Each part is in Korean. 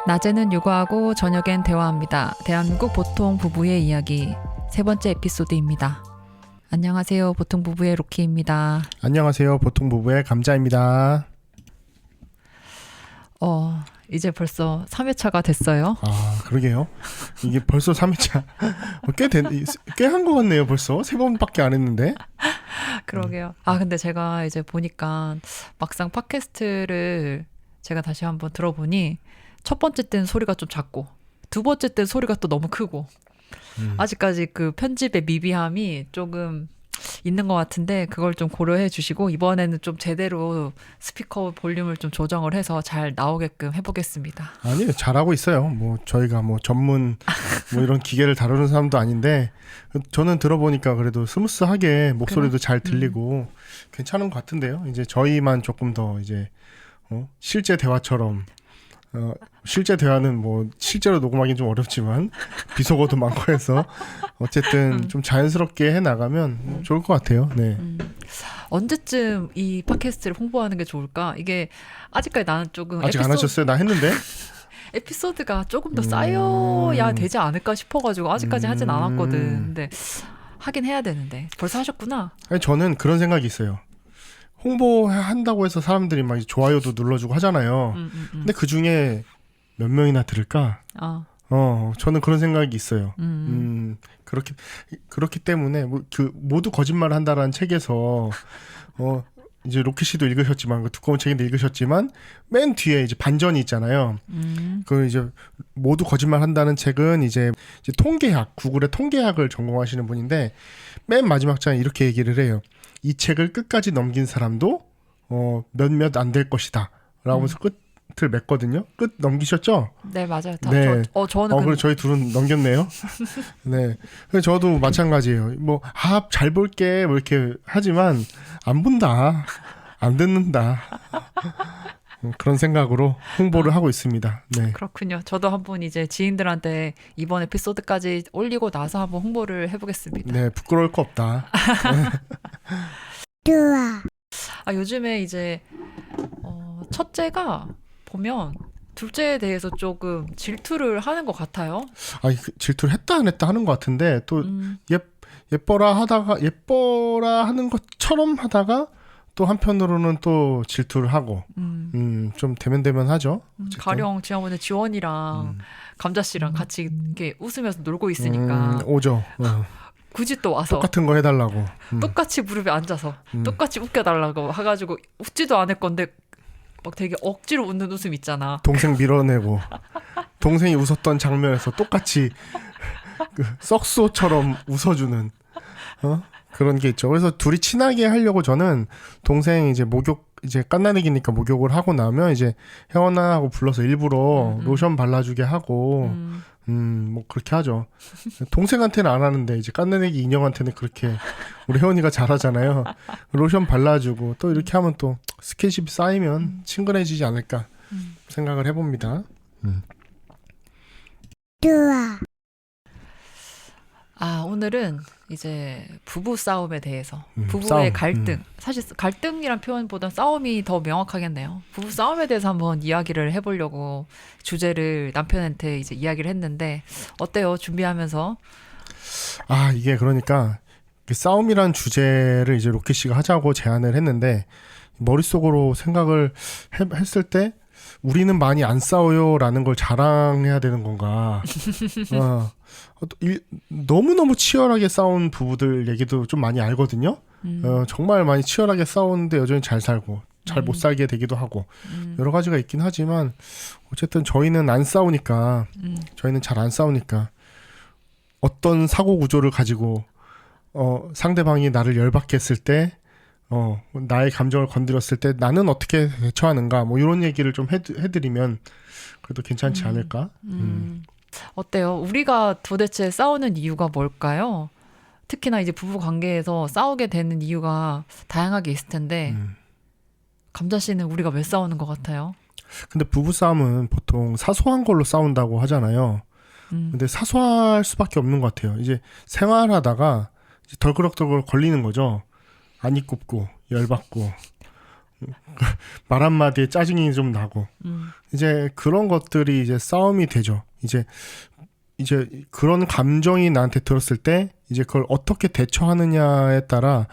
낮에는 육아하고 저녁엔 대화합니다. 대한민국 보통 부부의 이야기 세 번째 에피소드입니다. 안녕하세요. 보통 부부의 로키입니다. 안녕하세요. 보통 부부의 감자입니다. 이제 벌써 3회차가 됐어요. 아, 그러게요. 이게 벌써 3회차. 꽤 한 것 같네요. 벌써 3번밖에 안 했는데. 그러게요. 근데 제가 이제 보니까 막상 팟캐스트를 제가 다시 한번 들어보니 첫 번째 때는 소리가 좀 작고 두 번째 때는 소리가 또 너무 크고 아직까지 그 편집의 미비함이 조금 있는 것 같은데 그걸 좀 고려해 주시고 이번에는 좀 제대로 스피커 볼륨을 좀 조정을 해서 잘 나오게끔 해보겠습니다. 아니요, 잘하고 있어요. 뭐 저희가 뭐 전문 뭐 이런 기계를 다루는 사람도 아닌데 저는 들어보니까 그래도 스무스하게 목소리도 그래? 잘 들리고 괜찮은 것 같은데요. 이제 저희만 조금 더 이제 실제 대화처럼 실제 대화는 뭐 실제로 녹음하기는 좀 어렵지만 비속어도 많고 해서 어쨌든 좀 자연스럽게 해 나가면 좋을 것 같아요. 네. 언제쯤 이 팟캐스트를 홍보하는 게 좋을까? 이게 아직까지 나는 조금 아직 안 하셨어요? 나 했는데. 에피소드가 조금 더 쌓여야 되지 않을까 싶어가지고 아직까지 하진 않았거든. 근데 하긴 해야 되는데 벌써 하셨구나. 아니, 저는 그런 생각이 있어요. 홍보한다고 해서 사람들이 막 좋아요도 눌러주고 하잖아요. 근데 그 중에 몇 명이나 들을까? 저는 그런 생각이 있어요. 그렇기 때문에 모두 거짓말을 한다라는 책에서 이제 로키 씨도 읽으셨지만 그 두꺼운 책인데 읽으셨지만 맨 뒤에 이제 반전이 있잖아요. 그 이제 모두 거짓말 한다는 책은 이제 통계학, 구글의 통계학을 전공하시는 분인데 맨 마지막 장에 이렇게 얘기를 해요. 이 책을 끝까지 넘긴 사람도 몇몇 안 될 것이다 라고 해서 끝을 맺거든요. 끝 넘기셨죠? 네, 맞아요. 네. 저는 그럼 저희 둘은 넘겼네요. 네. 그래서 저도 마찬가지예요. 잘 볼게 뭐 이렇게 하지만 안 본다, 안 듣는다. 그런 생각으로 홍보를 하고 있습니다. 네. 그렇군요. 저도 한번 이제 지인들한테 이번 에피소드까지 올리고 나서 한번 홍보를 해보겠습니다. 네, 부끄러울 거 없다. 요즘에 이제 첫째가 보면 둘째에 대해서 조금 질투를 하는 것 같아요. 질투를 했다 안 했다 하는 것 같은데 또 예뻐라 하는 것처럼 하다가 또 한편으로는 또 질투를 하고 좀 대면대면하죠. 가령 지난번에 지원이랑 감자 씨랑 같이 이렇게 웃으면서 놀고 있으니까 오죠. 굳이 또 와서 똑같은 거 해달라고 똑같이 무릎에 앉아서 똑같이 웃겨달라고 해가지고 웃지도 않을 건데 막 되게 억지로 웃는 웃음 있잖아. 동생 밀어내고 동생이 웃었던 장면에서 똑같이 그 썩소처럼 웃어주는 그런 게 있죠. 그래서 둘이 친하게 하려고 저는 동생 이제 이제 깐나내기니까 목욕을 하고 나면 이제 혜원아 하고 불러서 일부러 로션 발라주게 하고 뭐 그렇게 하죠. 동생한테는 안 하는데 이제 깐나내기 인형한테는 그렇게 우리 혜원이가 잘하잖아요. 로션 발라주고 또 이렇게 하면 또 스킨십이 쌓이면 친근해지지 않을까 생각을 해봅니다. 오늘은 이제 부부 싸움에 대해서 부부의 싸움. 갈등 사실 갈등이란 표현보다 싸움이 더 명확하겠네요. 부부 싸움에 대해서 한번 이야기를 해보려고 주제를 남편한테 이제 이야기를 했는데 어때요? 준비하면서 이게 그러니까 싸움이란 주제를 이제 로키 씨가 하자고 제안을 했는데 머릿속으로 생각을 했을 때 우리는 많이 안 싸워요라는 걸 자랑해야 되는 건가? 너무너무 치열하게 싸운 부부들 얘기도 좀 많이 알거든요. 정말 많이 치열하게 싸우는데 여전히 잘 살고 잘 못 살게 되기도 하고 여러 가지가 있긴 하지만 어쨌든 저희는 안 싸우니까 저희는 잘 안 싸우니까 어떤 사고 구조를 가지고 상대방이 나를 열받게 했을 때 나의 감정을 건드렸을 때 나는 어떻게 대처하는가 뭐 이런 얘기를 좀 해드리면 그래도 괜찮지 않을까? 어때요? 우리가 도대체 싸우는 이유가 뭘까요? 특히나 이제 부부 관계에서 싸우게 되는 이유가 다양하게 있을 텐데 감자 씨는 우리가 왜 싸우는 것 같아요? 근데 부부 싸움은 보통 사소한 걸로 싸운다고 하잖아요. 근데 사소할 수밖에 없는 것 같아요. 이제 생활하다가 이제 덜그럭덜그럭 걸리는 거죠. 안 입고 열받고 말 한마디에 짜증이 좀 나고 이제 그런 것들이 이제 싸움이 되죠. 이제 그런 감정이 나한테 들었을 때 이제 그걸 어떻게 대처하느냐에 따라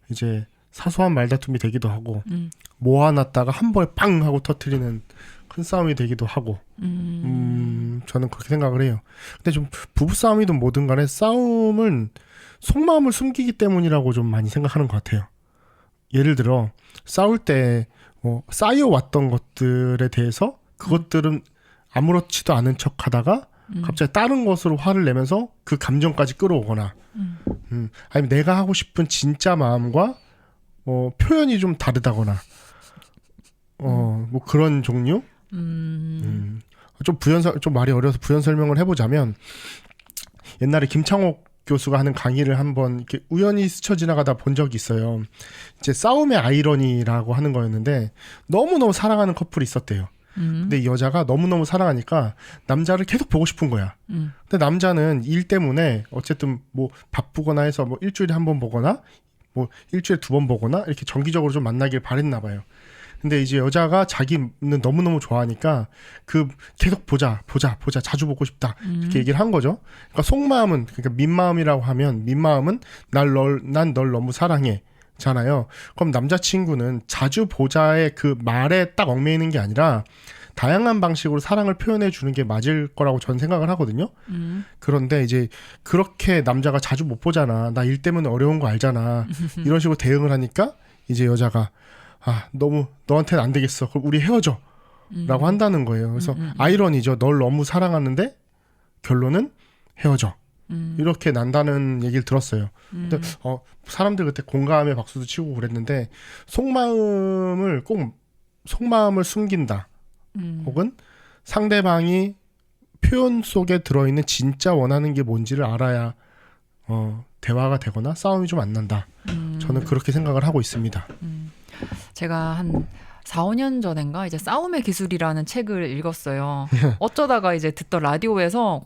이제 사소한 말다툼이 되기도 하고 모아놨다가 한 번에 빵 하고 터트리는 큰 싸움이 되기도 하고 저는 그렇게 생각을 해요. 근데 좀 부부싸움이든 뭐든 간에 싸움은 속마음을 숨기기 때문이라고 좀 많이 생각하는 것 같아요. 예를 들어 싸울 때 쌓여왔던 것들에 대해서 그것들은 아무렇지도 않은 척 하다가 갑자기 다른 것으로 화를 내면서 그 감정까지 끌어오거나 아니면 내가 하고 싶은 진짜 마음과 표현이 좀 다르다거나 뭐 그런 종류 좀 말이 어려서 부연 설명을 해보자면 옛날에 김창옥 교수가 하는 강의를 한번 이렇게 우연히 스쳐 지나가다 본 적이 있어요. 이제 싸움의 아이러니라고 하는 거였는데 너무너무 사랑하는 커플이 있었대요. 근데 이 여자가 너무너무 사랑하니까 남자를 계속 보고 싶은 거야. 근데 남자는 일 때문에 어쨌든 뭐 바쁘거나 해서 뭐 일주일에 한 번 보거나 뭐 일주일에 2번 보거나 이렇게 정기적으로 좀 만나길 바랬나 봐요. 근데 이제 여자가 자기는 너무너무 좋아하니까 계속 보자 자주 보고 싶다 이렇게 얘기를 한 거죠. 그러니까 속마음은 그러니까 민마음이라고 하면 민마음은 난 널 너무 사랑해 잖아요. 그럼 남자친구는 자주 보자의 그 말에 딱 얽매이는 게 아니라 다양한 방식으로 사랑을 표현해 주는 게 맞을 거라고 전 생각을 하거든요. 그런데 이제 그렇게 남자가 자주 못 보잖아. 나 일 때문에 어려운 거 알잖아. 이런 식으로 대응을 하니까 이제 여자가 너무 너한테는 안 되겠어. 그럼 우리 헤어져. 라고 한다는 거예요. 그래서 아이러니죠. 널 너무 사랑하는데 결론은 헤어져. 이렇게 난다는 얘기를 들었어요. 근데 사람들 그때 공감의 박수도 치고 그랬는데 속마음을 숨긴다. 혹은 상대방이 표현 속에 들어있는 진짜 원하는 게 뭔지를 알아야 대화가 되거나 싸움이 좀 안 난다. 저는 그렇게 생각을 하고 있습니다. 제가 한 4, 5년 전인가 이제 싸움의 기술이라는 책을 읽었어요. 어쩌다가 이제 듣던 라디오에서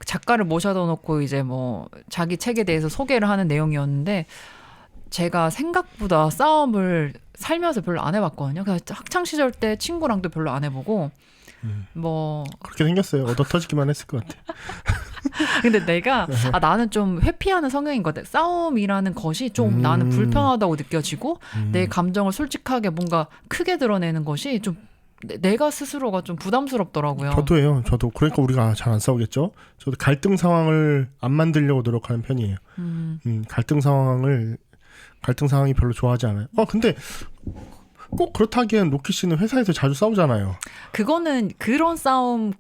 작가를 모셔다 놓고 이제 뭐 자기 책에 대해서 소개를 하는 내용이었는데 제가 생각보다 싸움을 살면서 별로 안 해봤거든요. 그래서 학창 시절 때 친구랑도 별로 안 해보고 뭐 그렇게 생겼어요. 얻어 터지기만 했을 것 같아. 근데 내가 나는 좀 회피하는 성향인 것 같아. 싸움이라는 것이 좀 나는 불편하다고 느껴지고 내 감정을 솔직하게 뭔가 크게 드러내는 것이 좀 내가 스스로가 좀 부담스럽더라고요. 저도예요. 저도 그러니까 우리가 잘 안 싸우겠죠. 저도 갈등 상황을 안 만들려고 노력하는 편이에요. 갈등 상황이 별로 좋아하지 않아요. 근데 꼭 그렇다기엔 로키 씨는 회사에서 자주 싸우잖아요. 그거는 그런 싸움은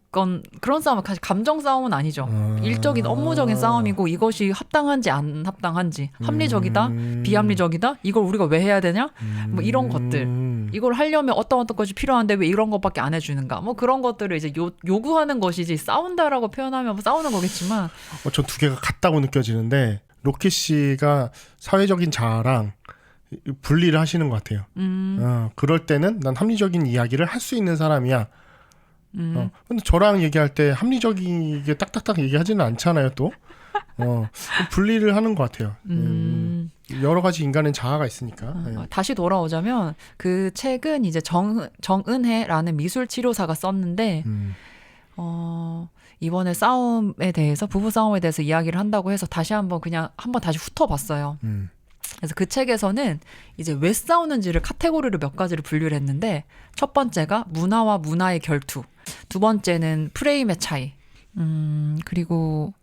사실 감정 싸움은 아니죠. 일적인 업무적인 싸움이고 이것이 합당한지 안 합당한지 합리적이다 비합리적이다 이걸 우리가 왜 해야 되냐 뭐 이런 것들 이걸 하려면 어떤 것이 필요한데 왜 이런 것밖에 안 해주는가 뭐 그런 것들을 이제 요구하는 것이지 싸운다라고 표현하면 뭐 싸우는 거겠지만 전 두 개가 같다고 느껴지는데 로키 씨가 사회적인 자아랑 분리를 하시는 것 같아요. 그럴 때는 난 합리적인 이야기를 할 수 있는 사람이야. 근데 저랑 얘기할 때 합리적이게 딱딱딱 얘기하지는 않잖아요, 또. 분리를 하는 것 같아요. 여러 가지 인간의 자아가 있으니까. 다시 돌아오자면 그 책은 이제 정은혜라는 미술 치료사가 썼는데 이번에 싸움에 대해서 부부 싸움에 대해서 이야기를 한다고 해서 다시 한번 다시 훑어봤어요. 그래서 그 책에서는 이제 왜 싸우는지를 카테고리로 몇 가지를 분류를 했는데 첫 번째가 문화와 문화의 결투, 두 번째는 프레임의 차이, 그리고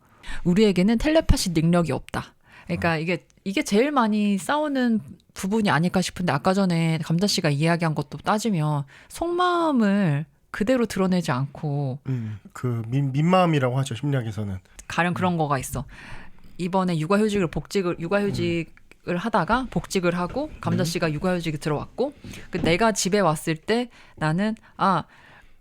우리에게는 텔레파시 능력이 없다. 그러니까 이게 제일 많이 싸우는 부분이 아닐까 싶은데 아까 전에 감자 씨가 이야기한 것도 따지면 속마음을 그대로 드러내지 않고 그 민마음이라고 하죠 심리학에서는. 가령 그런 거가 있어. 이번에 육아휴직을 하다가 복직을 하고 감자 씨가 육아휴직에 들어왔고 내가 집에 왔을 때 나는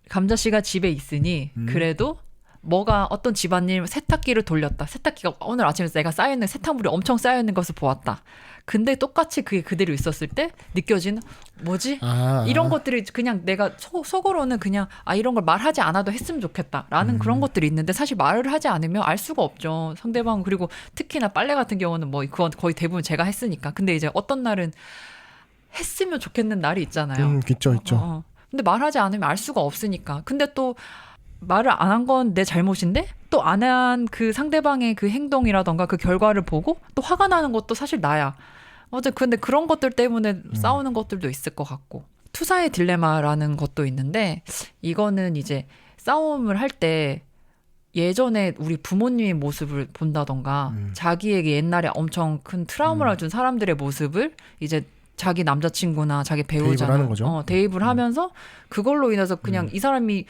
감자 씨가 집에 있으니 그래도 뭐가 어떤 집안일 세탁기를 돌렸다. 세탁기가 오늘 아침에 내가 쌓여있는 세탁물이 엄청 쌓여있는 것을 보았다. 근데 똑같이 그게 그대로 있었을 때 느껴지는 뭐지? 이런 것들이 그냥 내가 속으로는 그냥 이런 걸 말하지 않아도 했으면 좋겠다라는 그런 것들이 있는데 사실 말을 하지 않으면 알 수가 없죠. 상대방 그리고 특히나 빨래 같은 경우는 뭐 그건 거의 대부분 제가 했으니까. 근데 이제 어떤 날은 했으면 좋겠는 날이 있잖아요. 있죠. 근데 말하지 않으면 알 수가 없으니까. 근데 또 말을 안 한 건 내 잘못인데 또 안 한 그 상대방의 그 행동이라던가 그 결과를 보고 또 화가 나는 것도 사실 나야. 근데 그런 것들 때문에 싸우는 것들도 있을 것 같고. 투사의 딜레마라는 것도 있는데 이거는 이제 싸움을 할 때 예전에 우리 부모님의 모습을 본다던가 자기에게 옛날에 엄청 큰 트라우마를 준 사람들의 모습을 이제 자기 남자친구나 자기 배우자나 대입을 하는 거죠. 대입을 하면서 그걸로 인해서 그냥 이 사람이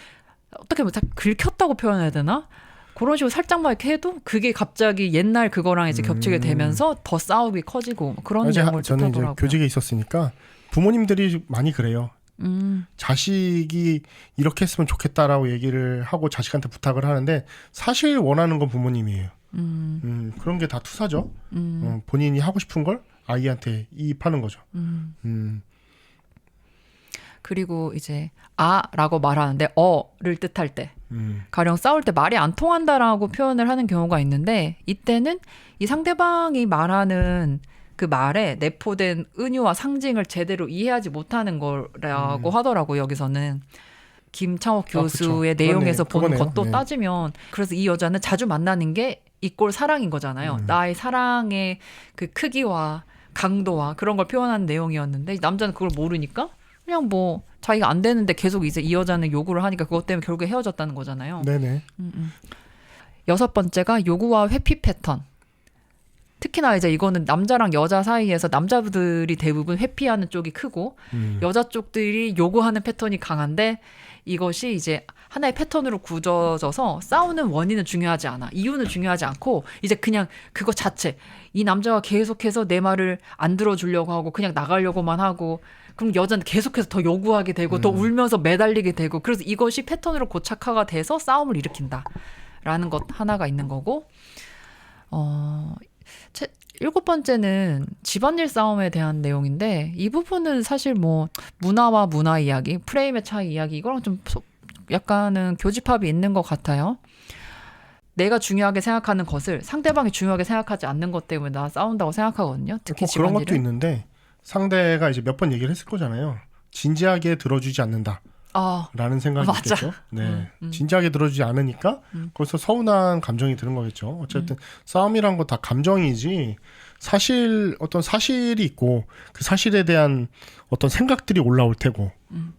어떻게 보면 다 긁혔다고 표현해야 되나? 그런 식으로 살짝만 이렇게 해도 그게 갑자기 옛날 그거랑 이제 겹치게 되면서 더 싸움이 커지고 그런 내용을 저는 뜻하더라고요. 이제 교직에 있었으니까 부모님들이 많이 그래요. 자식이 이렇게 했으면 좋겠다라고 얘기를 하고 자식한테 부탁을 하는데 사실 원하는 건 부모님이에요. 그런 게 다 투사죠. 본인이 하고 싶은 걸 아이한테 이입하는 거죠. 그리고 이제 아라고 말하는데 어를 뜻할 때 가령 싸울 때 말이 안 통한다라고 표현을 하는 경우가 있는데 이때는 이 상대방이 말하는 그 말에 내포된 은유와 상징을 제대로 이해하지 못하는 거라고 하더라고요. 여기서는 김창옥 교수의 내용에서 본 것도 따지면 그래서 이 여자는 자주 만나는 게 이꼴 사랑인 거잖아요. 나의 사랑의 그 크기와 강도와 그런 걸 표현하는 내용이었는데 남자는 그걸 모르니까 그냥 뭐 자기가 안 되는데 계속 이제 이 여자는 요구를 하니까 그것 때문에 결국에 헤어졌다는 거잖아요. 네네. 6번째가 요구와 회피 패턴. 특히나 이제 이거는 남자랑 여자 사이에서 남자들이 대부분 회피하는 쪽이 크고 여자 쪽들이 요구하는 패턴이 강한데 이것이 이제 하나의 패턴으로 굳어져서 싸우는 원인은 중요하지 않아. 이유는 중요하지 않고 이제 그냥 그거 자체. 이 남자가 계속해서 내 말을 안 들어주려고 하고 그냥 나가려고만 하고 그럼 여자는 계속해서 더 요구하게 되고 더 울면서 매달리게 되고 그래서 이것이 패턴으로 고착화가 돼서 싸움을 일으킨다라는 것 하나가 있는 거고 7번째는 집안일 싸움에 대한 내용인데 이 부분은 사실 뭐 문화와 문화 이야기, 프레임의 차이 이야기 이거랑 좀 약간은 교집합이 있는 것 같아요. 내가 중요하게 생각하는 것을 상대방이 중요하게 생각하지 않는 것 때문에 나 싸운다고 생각하거든요. 특히 집안일은. 그런 것도 있는데 상대가 이제 몇 번 얘기를 했을 거잖아요. 진지하게 들어주지 않는다. 라는 생각이 있겠죠. 네. 진지하게 들어주지 않으니까 거기서 서운한 감정이 드는 거겠죠. 어쨌든 싸움이란 거 다 감정이지 사실 어떤 사실이 있고 그 사실에 대한 어떤 생각들이 올라올 테고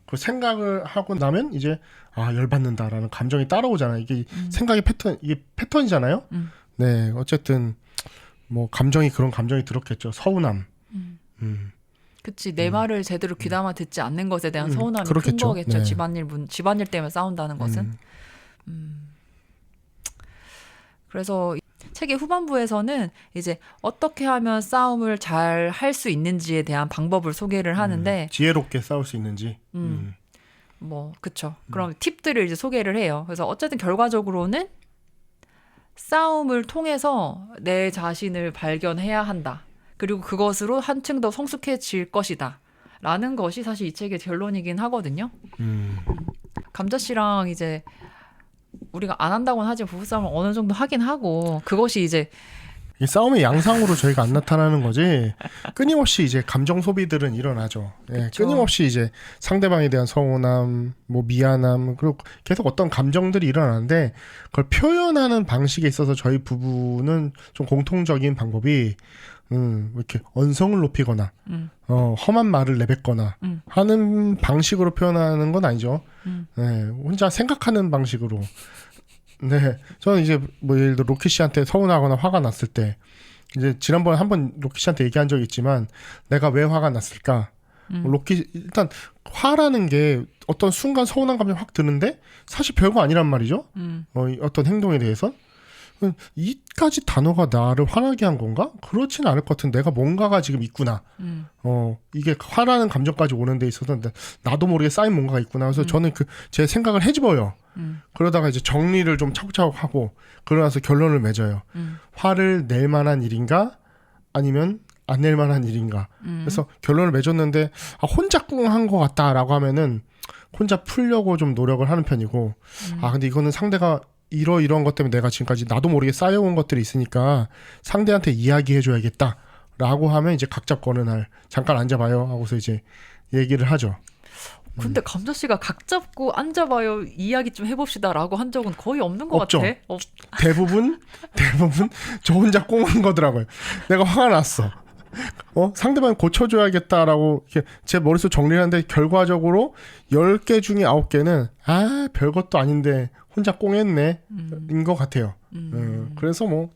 그 생각을 하고 나면 이제 열받는다라는 감정이 따라오잖아요. 이게 생각의 패턴, 이게 패턴이잖아요. 네. 어쨌든 뭐 감정이 그런 감정이 들었겠죠. 서운함. 그치 내 말을 제대로 귀담아 듣지 않는 것에 대한 서운함이 그렇겠죠. 큰 거겠죠. 네. 집안일 때문에 싸운다는 것은. 그래서 책의 후반부에서는 이제 어떻게 하면 싸움을 잘 할 수 있는지에 대한 방법을 소개를 하는데 지혜롭게 싸울 수 있는지. 뭐 그쵸. 그럼 팁들을 이제 소개를 해요. 그래서 어쨌든 결과적으로는 싸움을 통해서 내 자신을 발견해야 한다. 그리고 그것으로 한층 더 성숙해질 것이다. 라는 것이 사실 이 책의 결론이긴 하거든요. 감자 씨랑 이제 우리가 안 한다고는 하지만 부부싸움을 어느 정도 하긴 하고 그것이 이제 이 싸움의 양상으로 저희가 안 나타나는 거지 끊임없이 이제 감정 소비들은 일어나죠. 예, 끊임없이 이제 상대방에 대한 서운함, 뭐 미안함 그리고 계속 어떤 감정들이 일어나는데 그걸 표현하는 방식에 있어서 저희 부부는 좀 공통적인 방법이 이렇게 언성을 높이거나 험한 말을 내뱉거나 하는 방식으로 표현하는 건 아니죠. 네, 혼자 생각하는 방식으로. 네, 저는 이제 뭐 예를 들어 로키 씨한테 서운하거나 화가 났을 때 이제 지난번에 한번 로키 씨한테 얘기한 적이 있지만 내가 왜 화가 났을까? 로키 일단 화라는 게 어떤 순간 서운한 감정이 확 드는데 사실 별거 아니란 말이죠. 어떤 행동에 대해서. 이까지 단어가 나를 화나게 한 건가? 그렇지는 않을 것 같은데 내가 뭔가가 지금 있구나. 이게 화라는 감정까지 오는 데 있어서 나도 모르게 쌓인 뭔가가 있구나. 그래서 저는 제 생각을 헤집어요. 그러다가 이제 정리를 좀 차곡차곡 하고 그러나서 결론을 맺어요. 화를 낼 만한 일인가? 아니면 안 낼 만한 일인가? 그래서 결론을 맺었는데 혼자 꿍한 것 같다라고 하면은 혼자 풀려고 좀 노력을 하는 편이고 근데 이거는 상대가 이런 것 때문에 내가 지금까지 나도 모르게 쌓여온 것들이 있으니까 상대한테 이야기해줘야겠다 라고 하면 이제 각 잡고 어느 날 잠깐 앉아봐요 하고서 이제 얘기를 하죠. 근데 감자 씨가 각 잡고 앉아봐요 이야기 좀 해봅시다라고 한 적은 거의 없는 것 없죠. 같아. 대부분 저 혼자 꽁한 거더라고요. 내가 화가 났어. 상대방 고쳐줘야겠다라고 이렇게 제 머릿속 정리를 하는데 결과적으로 10개 중에 9개는 별것도 아닌데 혼자 꽁했네 인 것 같아요. 그래서 뭐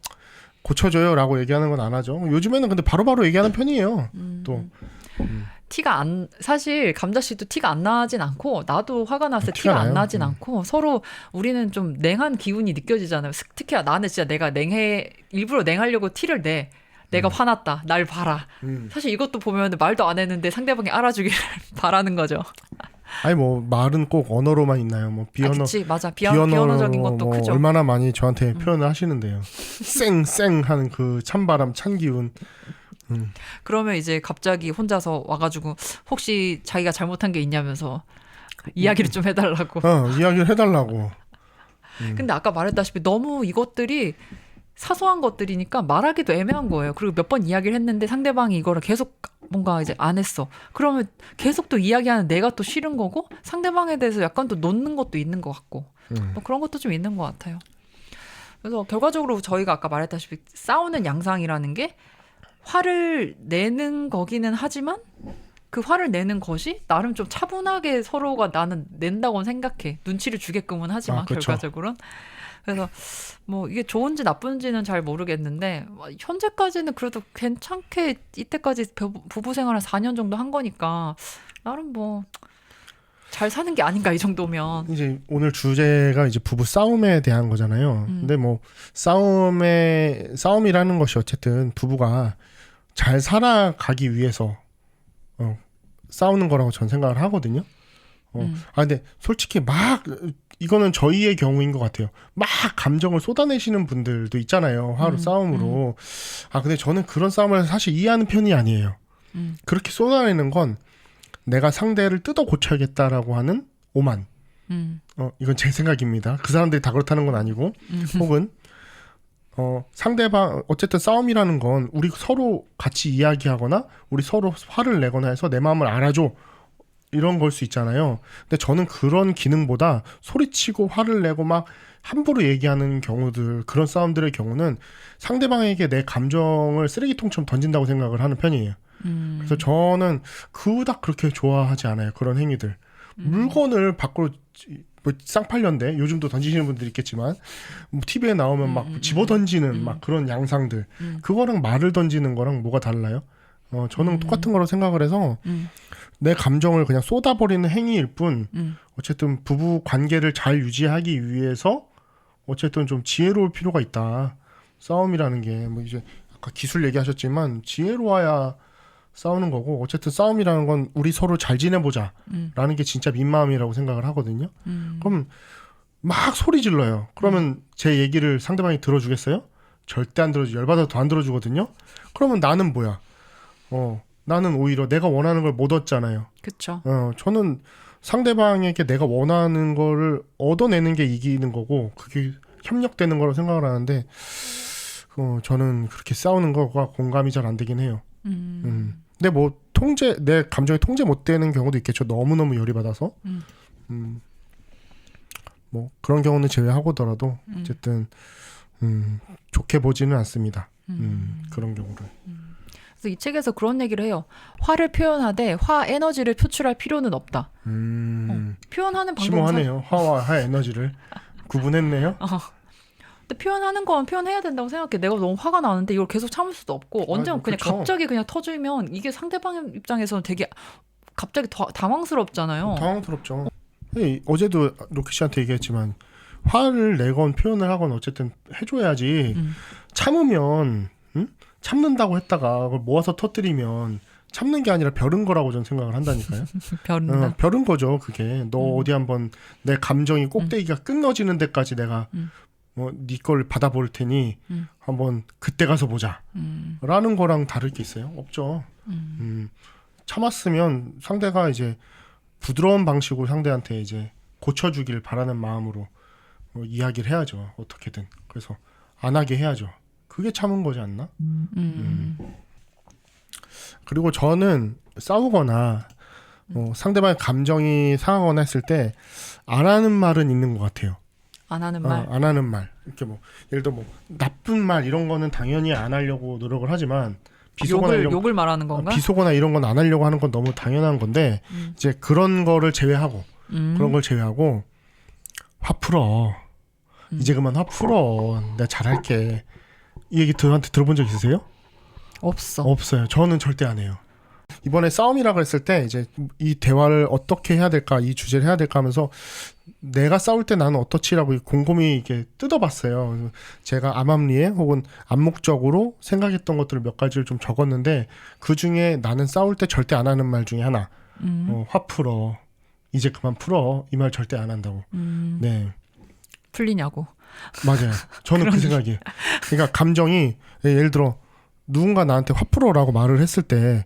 고쳐줘요라고 얘기하는 건 안 하죠. 요즘에는 근데 바로바로 얘기하는 편이에요. 또 사실 감자 씨도 티가 안 나진 않고 나도 화가 났을 때 티가 티가 안 나요? 나진 않고 서로 우리는 좀 냉한 기운이 느껴지잖아요. 특히 나는 진짜 내가 일부러 냉하려고 티를 내. 내가 화났다. 날 봐라. 사실 이것도 보면 말도 안 했는데 상대방이 알아주기를 바라는 거죠. 아니 뭐 말은 꼭 언어로만 있나요? 뭐 비언어 그치 맞아. 비언어적인 것도 뭐 크죠. 얼마나 많이 저한테 표현을 하시는데요. 쌩쌩 하는 그 찬바람 찬기운. 그러면 이제 갑자기 혼자서 와가지고 혹시 자기가 잘못한 게 있냐면서 이야기를 좀 해달라고. 이야기를 해달라고. 근데 아까 말했다시피 너무 이것들이 사소한 것들이니까 말하기도 애매한 거예요. 그리고 몇 번 이야기를 했는데 상대방이 이거를 계속 뭔가 이제 안 했어. 그러면 계속 또 이야기하는 내가 또 싫은 거고 상대방에 대해서 약간 또 놓는 것도 있는 것 같고 뭐 그런 것도 좀 있는 것 같아요. 그래서 결과적으로 저희가 아까 말했다시피 싸우는 양상이라는 게 화를 내는 거기는 하지만 그 화를 내는 것이 나름 좀 차분하게 서로가 나는 낸다고는 생각해. 눈치를 주게끔은 하지만 그렇죠. 결과적으로는. 그래서 뭐 이게 좋은지 나쁜지는 잘 모르겠는데 현재까지는 그래도 괜찮게 이때까지 부부 생활 한 4년 정도 한 거니까 나름 뭐 잘 사는 게 아닌가 이 정도면. 이제 오늘 주제가 이제 부부 싸움에 대한 거잖아요. 근데 뭐 싸움이라는 것이 어쨌든 부부가 잘 살아가기 위해서 싸우는 거라고 전 생각을 하거든요. 근데 솔직히 막 이거는 저희의 경우인 것 같아요. 막 감정을 쏟아내시는 분들도 있잖아요. 싸움으로. 근데 저는 그런 싸움을 사실 이해하는 편이 아니에요. 그렇게 쏟아내는 건 내가 상대를 뜯어 고쳐야겠다라고 하는 오만. 이건 제 생각입니다. 그 사람들이 다 그렇다는 건 아니고. 혹은 상대방 어쨌든 싸움이라는 건 우리 서로 같이 이야기하거나 우리 서로 화를 내거나 해서 내 마음을 알아줘. 이런 걸 수 있잖아요. 근데 저는 그런 기능보다 소리치고 화를 내고 막 함부로 얘기하는 경우들, 그런 싸움들의 경우는 상대방에게 내 감정을 쓰레기통처럼 던진다고 생각을 하는 편이에요. 그래서 저는 그닥 그렇게 좋아하지 않아요. 그런 행위들. 물건을 밖으로 뭐 쌍팔년대 요즘도 던지시는 분들이 있겠지만 뭐 TV에 나오면 막 집어 던지는 막 그런 양상들. 그거랑 말을 던지는 거랑 뭐가 달라요? 저는 똑같은 거라고 생각을 해서 내 감정을 그냥 쏟아버리는 행위일 뿐 어쨌든 부부 관계를 잘 유지하기 위해서 어쨌든 좀 지혜로울 필요가 있다. 싸움이라는 게 뭐 이제 아까 기술 얘기하셨지만 지혜로워야 싸우는 거고 어쨌든 싸움이라는 건 우리 서로 잘 지내보자 라는 게 진짜 민마음이라고 생각을 하거든요. 그럼 막 소리 질러요. 그러면 제 얘기를 상대방이 들어주겠어요? 절대 안 들어주고 열받아서 더 안 들어주거든요. 그러면 나는 뭐야? 나는 오히려 내가 원하는 걸 못 얻잖아요. 그렇죠. 저는 상대방에게 내가 원하는 거를 얻어내는 게 이기는 거고 그게 협력되는 거라고 생각을 하는데 저는 그렇게 싸우는 거가 공감이 잘 안 되긴 해요. 근데 뭐 내 감정이 통제 못 되는 경우도 있겠죠. 너무너무 열이 받아서. 뭐 그런 경우는 제외하고더라도 어쨌든 좋게 보지는 않습니다. 그런 경우를. 그래서 이 책에서 그런 얘기를 해요. 화를 표현하되 화 에너지를 표출할 필요는 없다. 표현하는 방법은 심오하네요. 화와 화 에너지를 구분했네요. 근데 표현하는 건 표현해야 된다고 생각해. 내가 너무 화가 나는데 이걸 계속 참을 수도 없고 언젠가 그냥 그쵸. 갑자기 그냥 터지면 이게 상대방 입장에서는 되게 갑자기 당황스럽잖아요. 당황스럽죠. 어제도 로키 씨한테 얘기했지만 화를 내건 표현을 하건 어쨌든 해줘야지. 참으면 참는다고 했다가 그걸 모아서 터뜨리면 참는 게 아니라 벼른 거라고 저는 생각을 한다니까요. 벼른 거죠. 그게 너 어디 한번 내 감정이 꼭대기가 끊어지는 데까지 내가 네 걸 받아볼 테니 한번 그때 가서 보자 라는 거랑 다를 게 있어요? 없죠. 참았으면 상대가 이제 부드러운 방식으로 상대한테 이제 고쳐주길 바라는 마음으로 이야기를 해야죠. 어떻게든. 그래서 안 하게 해야죠. 그게 참은 거지 않나? 그리고 저는 싸우거나 상대방의 감정이 상하거나 했을 때 안 하는 말은 있는 것 같아요. 안 하는 말. 안 하는 말. 이렇게 뭐 예를 들어 뭐 나쁜 말 이런 거는 당연히 안 하려고 노력을 하지만 욕을 말하는 건가? 비속어나 이런 건 안 하려고 하는 건 너무 당연한 건데 이제 그런 거를 제외하고 그런 걸 제외하고 화 풀어. 이제 그만 화 풀어. 내가 잘할게. 이 얘기 저한테 들어본 적 있으세요? 없어요. 저는 절대 안 해요. 이번에 싸움이라고 했을 때 이제 이 대화를 어떻게 해야 될까, 이 주제를 해야 될까 하면서 내가 싸울 때 나는 어떻지라고 곰곰이 이렇게 뜯어봤어요. 제가 암암리에 혹은 암묵적으로 생각했던 것들을 몇 가지를 좀 적었는데 그 중에 나는 싸울 때 절대 안 하는 말 중에 하나. 화 풀어. 이제 그만 풀어. 이 말 절대 안 한다고. 네. 풀리냐고. 맞아요. 저는 그 생각이에요. 그러니까 감정이 예를 들어 누군가 나한테 화 풀어라고 말을 했을 때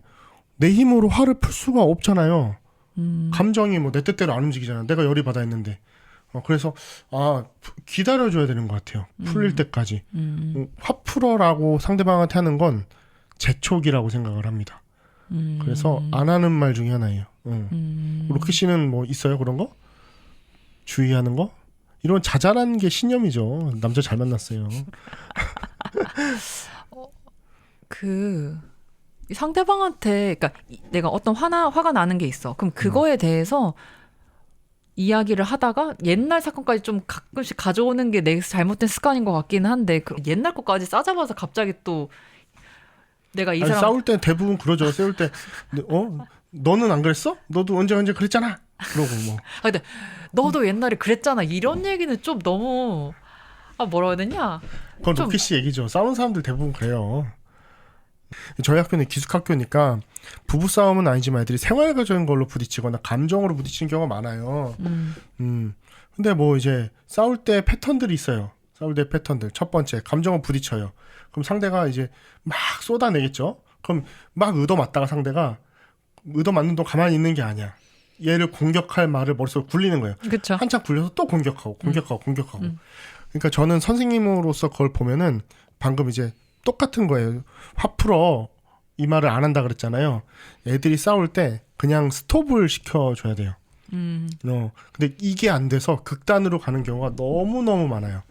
내 힘으로 화를 풀 수가 없잖아요. 감정이 뭐 내 뜻대로 안 움직이잖아. 내가 열이 받아 있는데. 그래서 기다려줘야 되는 것 같아요. 풀릴 때까지. 화 풀어라고 상대방한테 하는 건 재촉이라고 생각을 합니다. 그래서 안 하는 말 중에 하나예요. 로키 씨는 뭐 있어요 그런 거? 주의하는 거? 이런 자잘한 게 신념이죠. 남자 잘 만났어요. 상대방한테, 그러니까 내가 어떤 화가 나는 게 있어. 그럼 그거에 대해서 이야기를 하다가 옛날 사건까지 좀 가끔씩 가져오는 게 내 잘못된 습관인 것 같기는 한데 그 옛날 것까지 싸잡아서 갑자기 또 내가 이 사람 싸울 때 대부분 그러죠. 싸울 때 너는 안 그랬어? 너도 언제 그랬잖아. 그러고 뭐. 근데 너도 옛날에 그랬잖아. 이런 얘기는 좀 너무 뭐라 해야 되냐? 그건 로키 씨 얘기죠. 싸우는 사람들 대부분 그래요. 저희 학교는 기숙학교니까 부부싸움은 아니지만 애들이 생활적인 걸로 부딪히거나 감정으로 부딪히는 경우가 많아요. 근데 뭐 이제 싸울 때 패턴들이 있어요. 싸울 때 패턴들. 첫 번째, 감정을 부딪혀요. 그럼 상대가 이제 막 쏟아내겠죠. 그럼 막 얻어맞다가 상대가 얻어맞는 동안 가만히 있는 게 아니야. 얘를 공격할 말을 머릿속에 굴리는 거예요. 그쵸. 한참 굴려서 또 공격하고. 그러니까 저는 선생님으로서 그걸 보면은 방금 이제 똑같은 거예요. 화 풀어. 이 말을 안 한다 그랬잖아요. 애들이 싸울 때 그냥 스톱을 시켜줘야 돼요. 근데 이게 안 돼서 극단으로 가는 경우가 너무너무 많아요.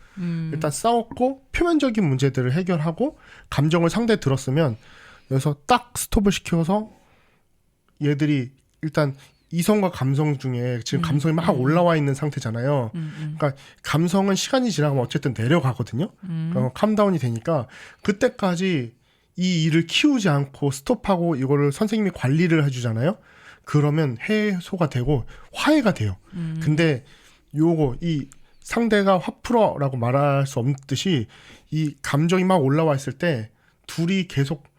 일단 싸웠고 표면적인 문제들을 해결하고 감정을 상대에 들었으면 여기서 딱 스톱을 시켜서 얘들이 일단 이성과 감성 중에 지금 감성이 막 올라와 있는 상태잖아요. 그러니까 감성은 시간이 지나가면 어쨌든 내려가거든요. 그러니까 캄다운이 되니까 그때까지 이 일을 키우지 않고 스톱하고 이거를 선생님이 관리를 해주잖아요. 그러면 해소가 되고 화해가 돼요. 근데 이 상대가 화 풀어라고 말할 수 없듯이 이 감정이 막 올라와 있을 때 둘이 계속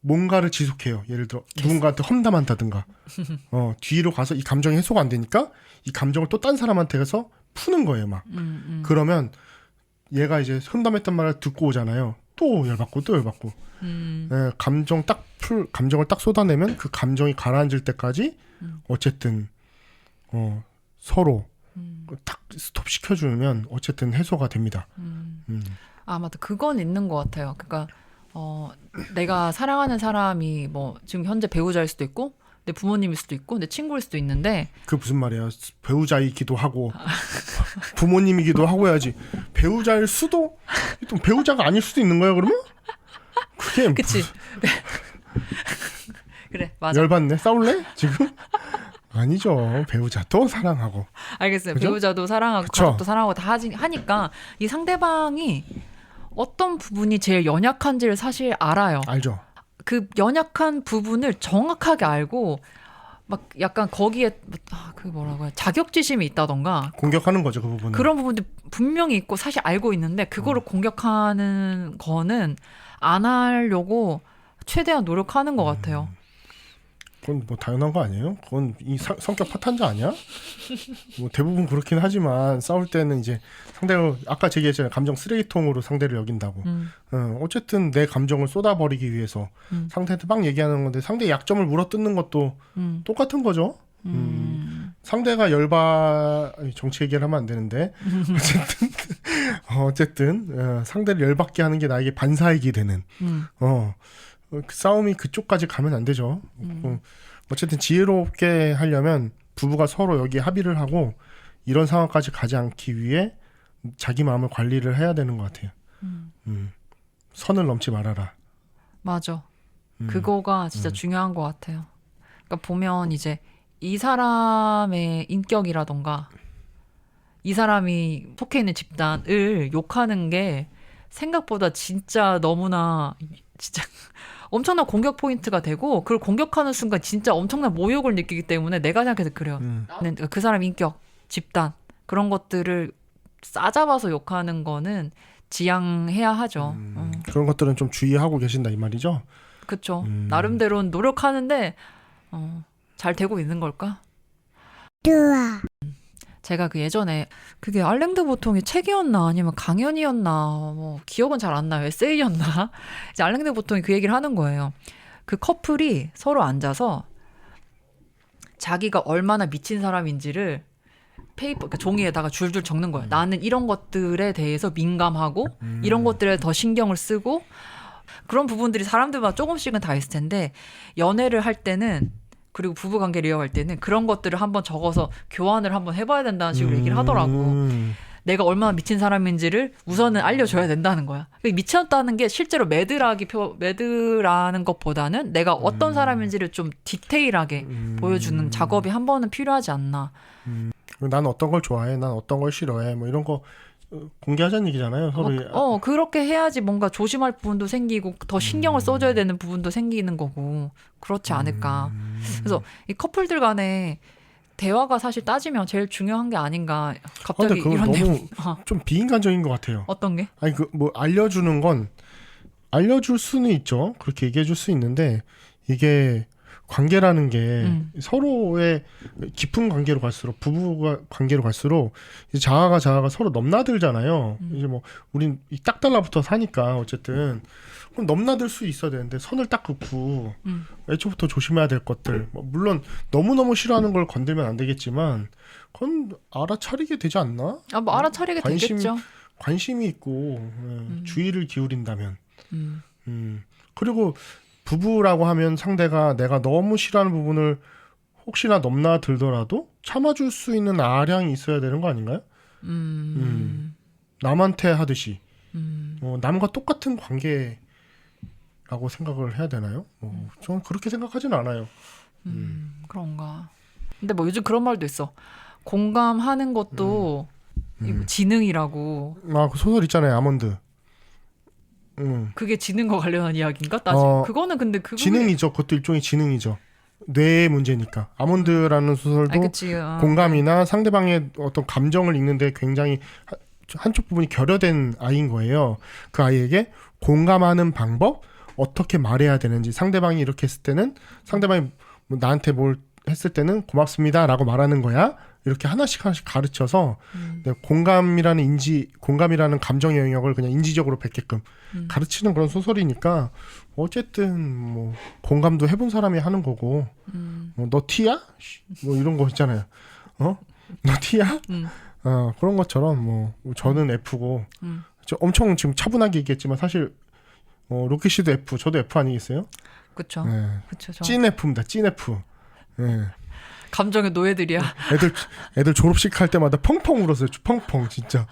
뭔가를 지속해요. 예를 들어 누군가한테 험담한다든가 뒤로 가서 이 감정이 해소가 안 되니까 이 감정을 또 딴 사람한테 가서 푸는 거예요. 막 그러면 얘가 이제 험담했던 말을 듣고 오잖아요. 또 열받고 감정을 딱 쏟아내면 그 감정이 가라앉을 때까지 어쨌든 서로 딱 스톱 시켜주면 어쨌든 해소가 됩니다. 맞다. 그건 있는 것 같아요. 그러니까 내가 사랑하는 사람이 뭐 지금 현재 배우자일 수도 있고 내 부모님일 수도 있고 내 친구일 수도 있는데 그 무슨 말이야. 배우자이기도 하고 부모님이기도 하고 해야지. 배우자일 수도 또 배우자가 아닐 수도 있는 거야 그러면? 그게 그치. 그래 맞아. 열받네. 싸울래? 지금? 아니죠. 배우자도 사랑하고. 알겠어요. 그죠? 배우자도 사랑하고 그쵸? 가족도 사랑하고 다 하니까 이 상대방이 어떤 부분이 제일 연약한지를 사실 알아요. 알죠. 그 연약한 부분을 정확하게 알고 막 약간 거기에 그 뭐라고 해 자격지심이 있다던가 공격하는 거죠 그 부분은. 그런 부분도 분명히 있고 사실 알고 있는데 그거를 공격하는 거는 안 하려고 최대한 노력하는 것 같아요. 그건 뭐 당연한 거 아니에요? 그건 이 성격 파탄자 아니야? 뭐 대부분 그렇긴 하지만 싸울 때는 이제 상대가 아까 제기했잖아요. 감정 쓰레기통으로 상대를 여긴다고. 어쨌든 내 감정을 쏟아버리기 위해서 상대한테 막 얘기하는 건데 상대의 약점을 물어뜯는 것도 똑같은 거죠. 상대가 정치 얘기를 하면 안 되는데 어쨌든 상대를 열받게 하는 게 나에게 반사이익이 되는 그 싸움이 그쪽까지 가면 안 되죠. 어쨌든 지혜롭게 하려면 부부가 서로 여기 합의를 하고 이런 상황까지 가지 않기 위해 자기 마음을 관리를 해야 되는 것 같아요. 선을 넘지 말아라. 맞아. 그거가 진짜 중요한 것 같아요. 그러니까 보면 이제 이 사람의 인격이라던가 이 사람이 속해 있는 집단을 욕하는 게 생각보다 진짜 너무나 진짜 엄청난 공격 포인트가 되고 그걸 공격하는 순간 진짜 엄청난 모욕을 느끼기 때문에 내가 생각해서 그래요. 나는 그 사람 인격, 집단 그런 것들을 싸잡아서 욕하는 거는 지양해야 하죠. 그런 것들은 좀 주의하고 계신다 이 말이죠. 그렇죠. 나름대로는 노력하는데 잘 되고 있는 걸까? 제가 그 예전에 그게 알랭드 보통의 책이었나 아니면 강연이었나 뭐 기억은 잘 안 나요. 에세이였나? 이제 알랭드 보통이 그 얘기를 하는 거예요. 그 커플이 서로 앉아서 자기가 얼마나 미친 사람인지를 페이퍼, 그러니까 종이에다가 줄줄 적는 거예요. 나는 이런 것들에 대해서 민감하고 이런 것들에 더 신경을 쓰고 그런 부분들이 사람들마다 조금씩은 다 있을 텐데 연애를 할 때는 그리고 부부관계를 이어갈 때는 그런 것들을 한번 적어서 교환을 한번 해봐야 된다는 식으로 얘기를 하더라고. 내가 얼마나 미친 사람인지를 우선은 알려줘야 된다는 거야. 미쳤다는 게 실제로 매드라는 것보다는 내가 어떤 사람인지를 좀 디테일하게 보여주는 작업이 한 번은 필요하지 않나. 난 어떤 걸 좋아해, 난 어떤 걸 싫어해, 뭐 이런 거 공개하자는 얘기잖아요. 서로. 그렇게 해야지 뭔가 조심할 부분도 생기고 더 신경을 써줘야 되는 부분도 생기는 거고 그렇지 않을까. 그래서 이 커플들 간에 대화가 사실 따지면 제일 중요한 게 아닌가. 갑자기 근데 그건 이런 너무 내용. 좀 비인간적인 것 같아요. 어떤 게? 아니 그 뭐 알려주는 건 알려줄 수는 있죠. 그렇게 얘기해줄 수 있는데 이게 관계라는 게 서로의 깊은 관계로 갈수록 부부가 관계로 갈수록 이제 자아가 서로 넘나들잖아요. 이제 뭐 우린 딱 달라붙어 사니까 어쨌든 그럼 넘나들 수 있어야 되는데 선을 딱 긋고 애초부터 조심해야 될 것들 뭐 물론 너무너무 싫어하는 걸 건들면 안 되겠지만 그건 알아차리게 되지 않나? 뭐 알아차리게 되겠죠. 관심이 있고 주의를 기울인다면 그리고 부부라고 하면 상대가 내가 너무 싫어하는 부분을 혹시나 넘나들더라도 참아줄 수 있는 아량이 있어야 되는 거 아닌가요? 남한테 하듯이 남과 똑같은 관계라고 생각을 해야 되나요? 저는 그렇게 생각하진 않아요. 그런가. 근데 뭐 요즘 그런 말도 있어. 공감하는 것도 지능이라고. 그 소설 있잖아요, 아몬드. 그게 지능과 관련한 이야기인가? 그거는 근데 지능이죠. 그것도 일종의 지능이죠. 뇌의 문제니까. 아몬드라는 소설도 그치, 공감이나 상대방의 어떤 감정을 읽는데 굉장히 한쪽 부분이 결여된 아이인 거예요. 그 아이에게 공감하는 방법, 어떻게 말해야 되는지, 상대방이 이렇게 했을 때는 상대방이 뭐 나한테 뭘 했을 때는 고맙습니다라고 말하는 거야. 이렇게 하나씩 가르쳐서 공감이라는 감정의 영역을 그냥 인지적으로 뱉게끔 가르치는 그런 소설이니까 어쨌든 뭐 공감도 해본 사람이 하는 거고 너 T야? 뭐 이런 거 있잖아요. 너 T야? 그런 것처럼 뭐 저는 F고 저 엄청 지금 차분하게 얘기했지만 사실 로키 씨도 F, 저도 F 아니겠어요? 그렇죠. 네. 그렇죠. 찐 F입니다. 찐 F. 네. 감정의 노예들이야. 애들 졸업식 할 때마다 펑펑 울었어요. 펑펑 진짜.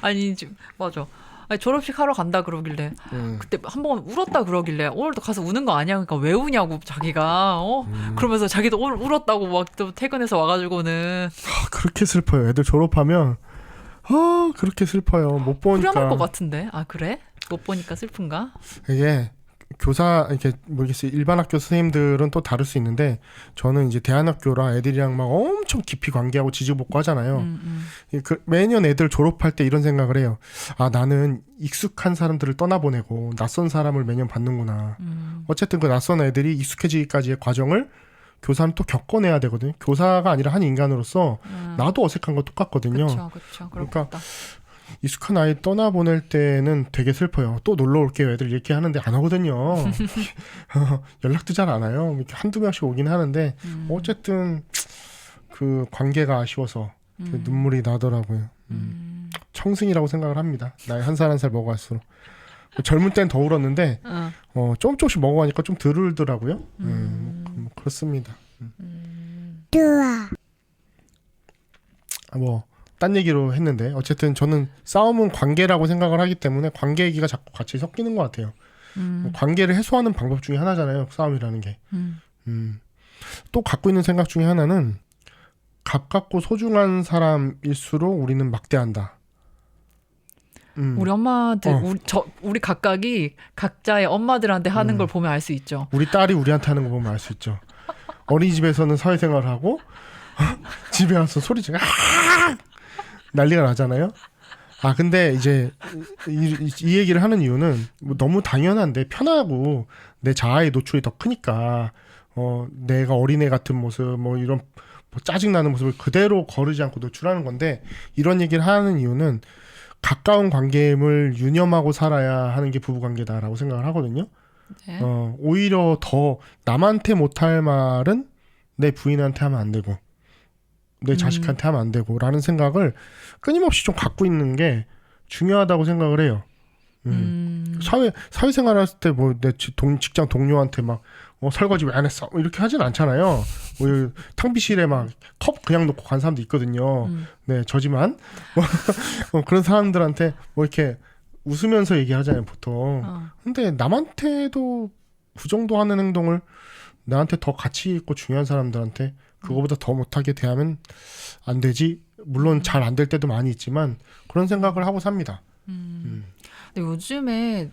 아니 맞아. 아니, 졸업식 하러 간다 그러길래 그때 한번 울었다 그러길래 오늘도 가서 우는 거 아니야? 그러니까 왜 우냐고 자기가 그러면서 자기도 오늘 울었다고 막 또 퇴근해서 와가지고는 그렇게 슬퍼요. 애들 졸업하면 그렇게 슬퍼요. 못 보니까. 후련할 것 같은데. 그래? 못 보니까 슬픈가? 이게 교사 이렇게 모르겠어요. 일반 학교 선생님들은 또 다를 수 있는데 저는 이제 대안학교라 애들이랑 막 엄청 깊이 관계하고 지지복고 하잖아요. 매년 애들 졸업할 때 이런 생각을 해요. 나는 익숙한 사람들을 떠나보내고 낯선 사람을 매년 받는구나. 어쨌든 그 낯선 애들이 익숙해지기까지의 과정을 교사는 또 겪어내야 되거든요. 교사가 아니라 한 인간으로서 나도 어색한 거 똑같거든요. 그렇죠. 그러니까 익숙한 아이 떠나보낼 때는 되게 슬퍼요. 또 놀러 올게요. 애들 이렇게 하는데 안 오거든요. 연락도 잘 안 와요. 이렇게 한두 명씩 오긴 하는데 어쨌든 그 관계가 아쉬워서 그 눈물이 나더라고요. 청승이라고 생각을 합니다. 나이 한 살 한 살 먹어갈수록. 젊은 때는 더 울었는데 조금씩 먹어가니까 좀 덜 울더라고요. 그렇습니다. 딴 얘기로 했는데 어쨌든 저는 싸움은 관계라고 생각을 하기 때문에 관계 얘기가 자꾸 같이 섞이는 것 같아요. 관계를 해소하는 방법 중에 하나잖아요. 싸움이라는 게. 또 갖고 있는 생각 중에 하나는 가깝고 소중한 사람일수록 우리는 막대한다. 우리 엄마들, 우리 각각이 각자의 엄마들한테 하는 걸 보면 알 수 있죠. 우리 딸이 우리한테 하는 거 보면 알 수 있죠. 어린이집에서는 사회생활을 하고 집에 와서 소리지르 난리가 나잖아요. 근데 이제 이 얘기를 하는 이유는 뭐 너무 당연한데 편하고 내 자아의 노출이 더 크니까 내가 어린애 같은 모습 뭐 이런 뭐 짜증나는 모습을 그대로 거르지 않고 노출하는 건데 이런 얘기를 하는 이유는 가까운 관계임을 유념하고 살아야 하는 게 부부관계다라고 생각을 하거든요. 네. 오히려 더 남한테 못할 말은 내 부인한테 하면 안 되고 내 자식한테 하면 안 되고 라는 생각을 끊임없이 좀 갖고 있는 게 중요하다고 생각을 해요. 사회생활 했을 때 뭐 내 직장 동료한테 막 설거지 왜 안 했어? 이렇게 하진 않잖아요. 뭐 탕비실에 막 컵 그냥 놓고 간 사람도 있거든요. 네, 저지만 그런 사람들한테 뭐 이렇게 웃으면서 얘기하잖아요, 보통. 근데 남한테도 그 정도 하는 행동을 나한테 더 가치 있고 중요한 사람들한테 그거보다 더 못하게 대하면 안 되지. 물론 잘 안 될 때도 많이 있지만 그런 생각을 하고 삽니다. 근데 요즘에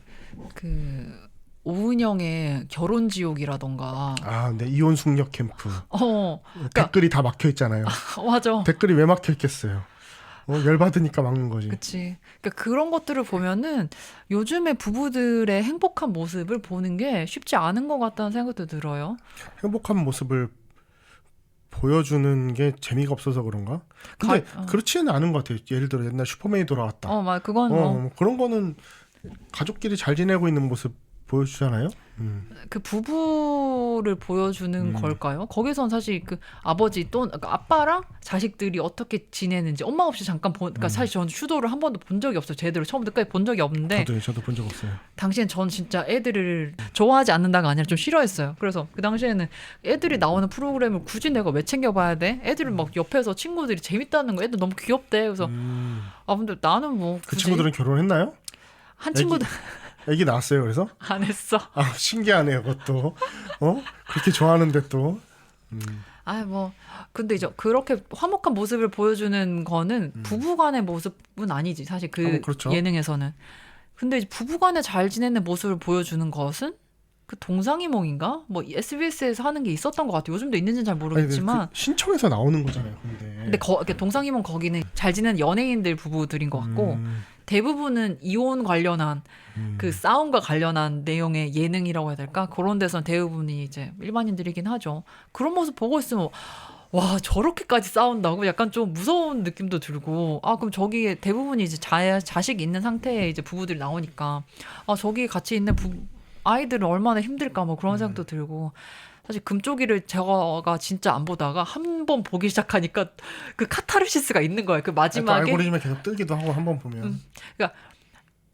그 오은영의 결혼지옥이라던가 네, 이혼 숙녀 캠프. 그러니까, 댓글이 다 막혀 있잖아요. 맞아. 댓글이 왜 막혀 있겠어요? 열받으니까 막는 거지. 그치. 그러니까 그런 것들을 보면은 요즘의 부부들의 행복한 모습을 보는 게 쉽지 않은 것 같다는 생각도 들어요. 행복한 모습을 보여주는 게 재미가 없어서 그런가? 근데 그렇지는 않은 것 같아요. 예를 들어 옛날 슈퍼맨이 돌아왔다. 맞아. 그건 뭐 그런 거는 가족끼리 잘 지내고 있는 모습 보여주잖아요. 그 부부를 보여주는 걸까요? 거기선 사실 그 아버지 또 그러니까 아빠랑 자식들이 어떻게 지내는지 엄마 없이 잠깐 그러니까 사실 저는 슈도를 한 번도 본 적이 없어요. 제대로 처음부터 끝까지 본 적이 없는데 저도 본 적 없어요. 당시엔 전 진짜 애들을 좋아하지 않는다가 아니라 좀 싫어했어요. 그래서 그 당시에는 애들이 나오는 프로그램을 굳이 내가 왜 챙겨봐야 돼? 애들은 막 옆에서 친구들이 재밌다는 거 애들 너무 귀엽대. 그래서 근데 나는 뭐 그 친구들은 결혼했나요? 한 친구들 애기 낳았어요. 그래서? 안 했어. 신기하네요. 그것도. 그렇게 좋아하는데 또. 뭐 근데 이제 그렇게 화목한 모습을 보여주는 거는 부부간의 모습은 아니지 사실 그렇죠. 예능에서는. 근데 이제 부부간에 잘 지내는 모습을 보여주는 것은 그 동상이몽인가? 뭐 SBS에서 하는 게 있었던 것 같아요. 요즘도 있는지는 잘 모르겠지만 신청해서 나오는 거잖아요. 근데 동상이몽 거기는 잘 지내는 연예인들 부부들인 것 같고 대부분은 이혼 관련한 그 싸움과 관련한 내용의 예능이라고 해야 될까? 그런 데서는 대부분이 이제 일반인들이긴 하죠. 그런 모습 보고 있으면 와 저렇게까지 싸운다고 약간 좀 무서운 느낌도 들고 그럼 저기에 대부분이 이제 자식이 있는 상태의 이제 부부들이 나오니까 저기 같이 있는 아이들은 얼마나 힘들까 뭐 그런 생각도 들고 사실 금쪽이를 제가 진짜 안 보다가 한 번 보기 시작하니까 그 카타르시스가 있는 거예요. 그 마지막에 알고리즘에 계속 뜨기도 하고 한 번 보면 그러니까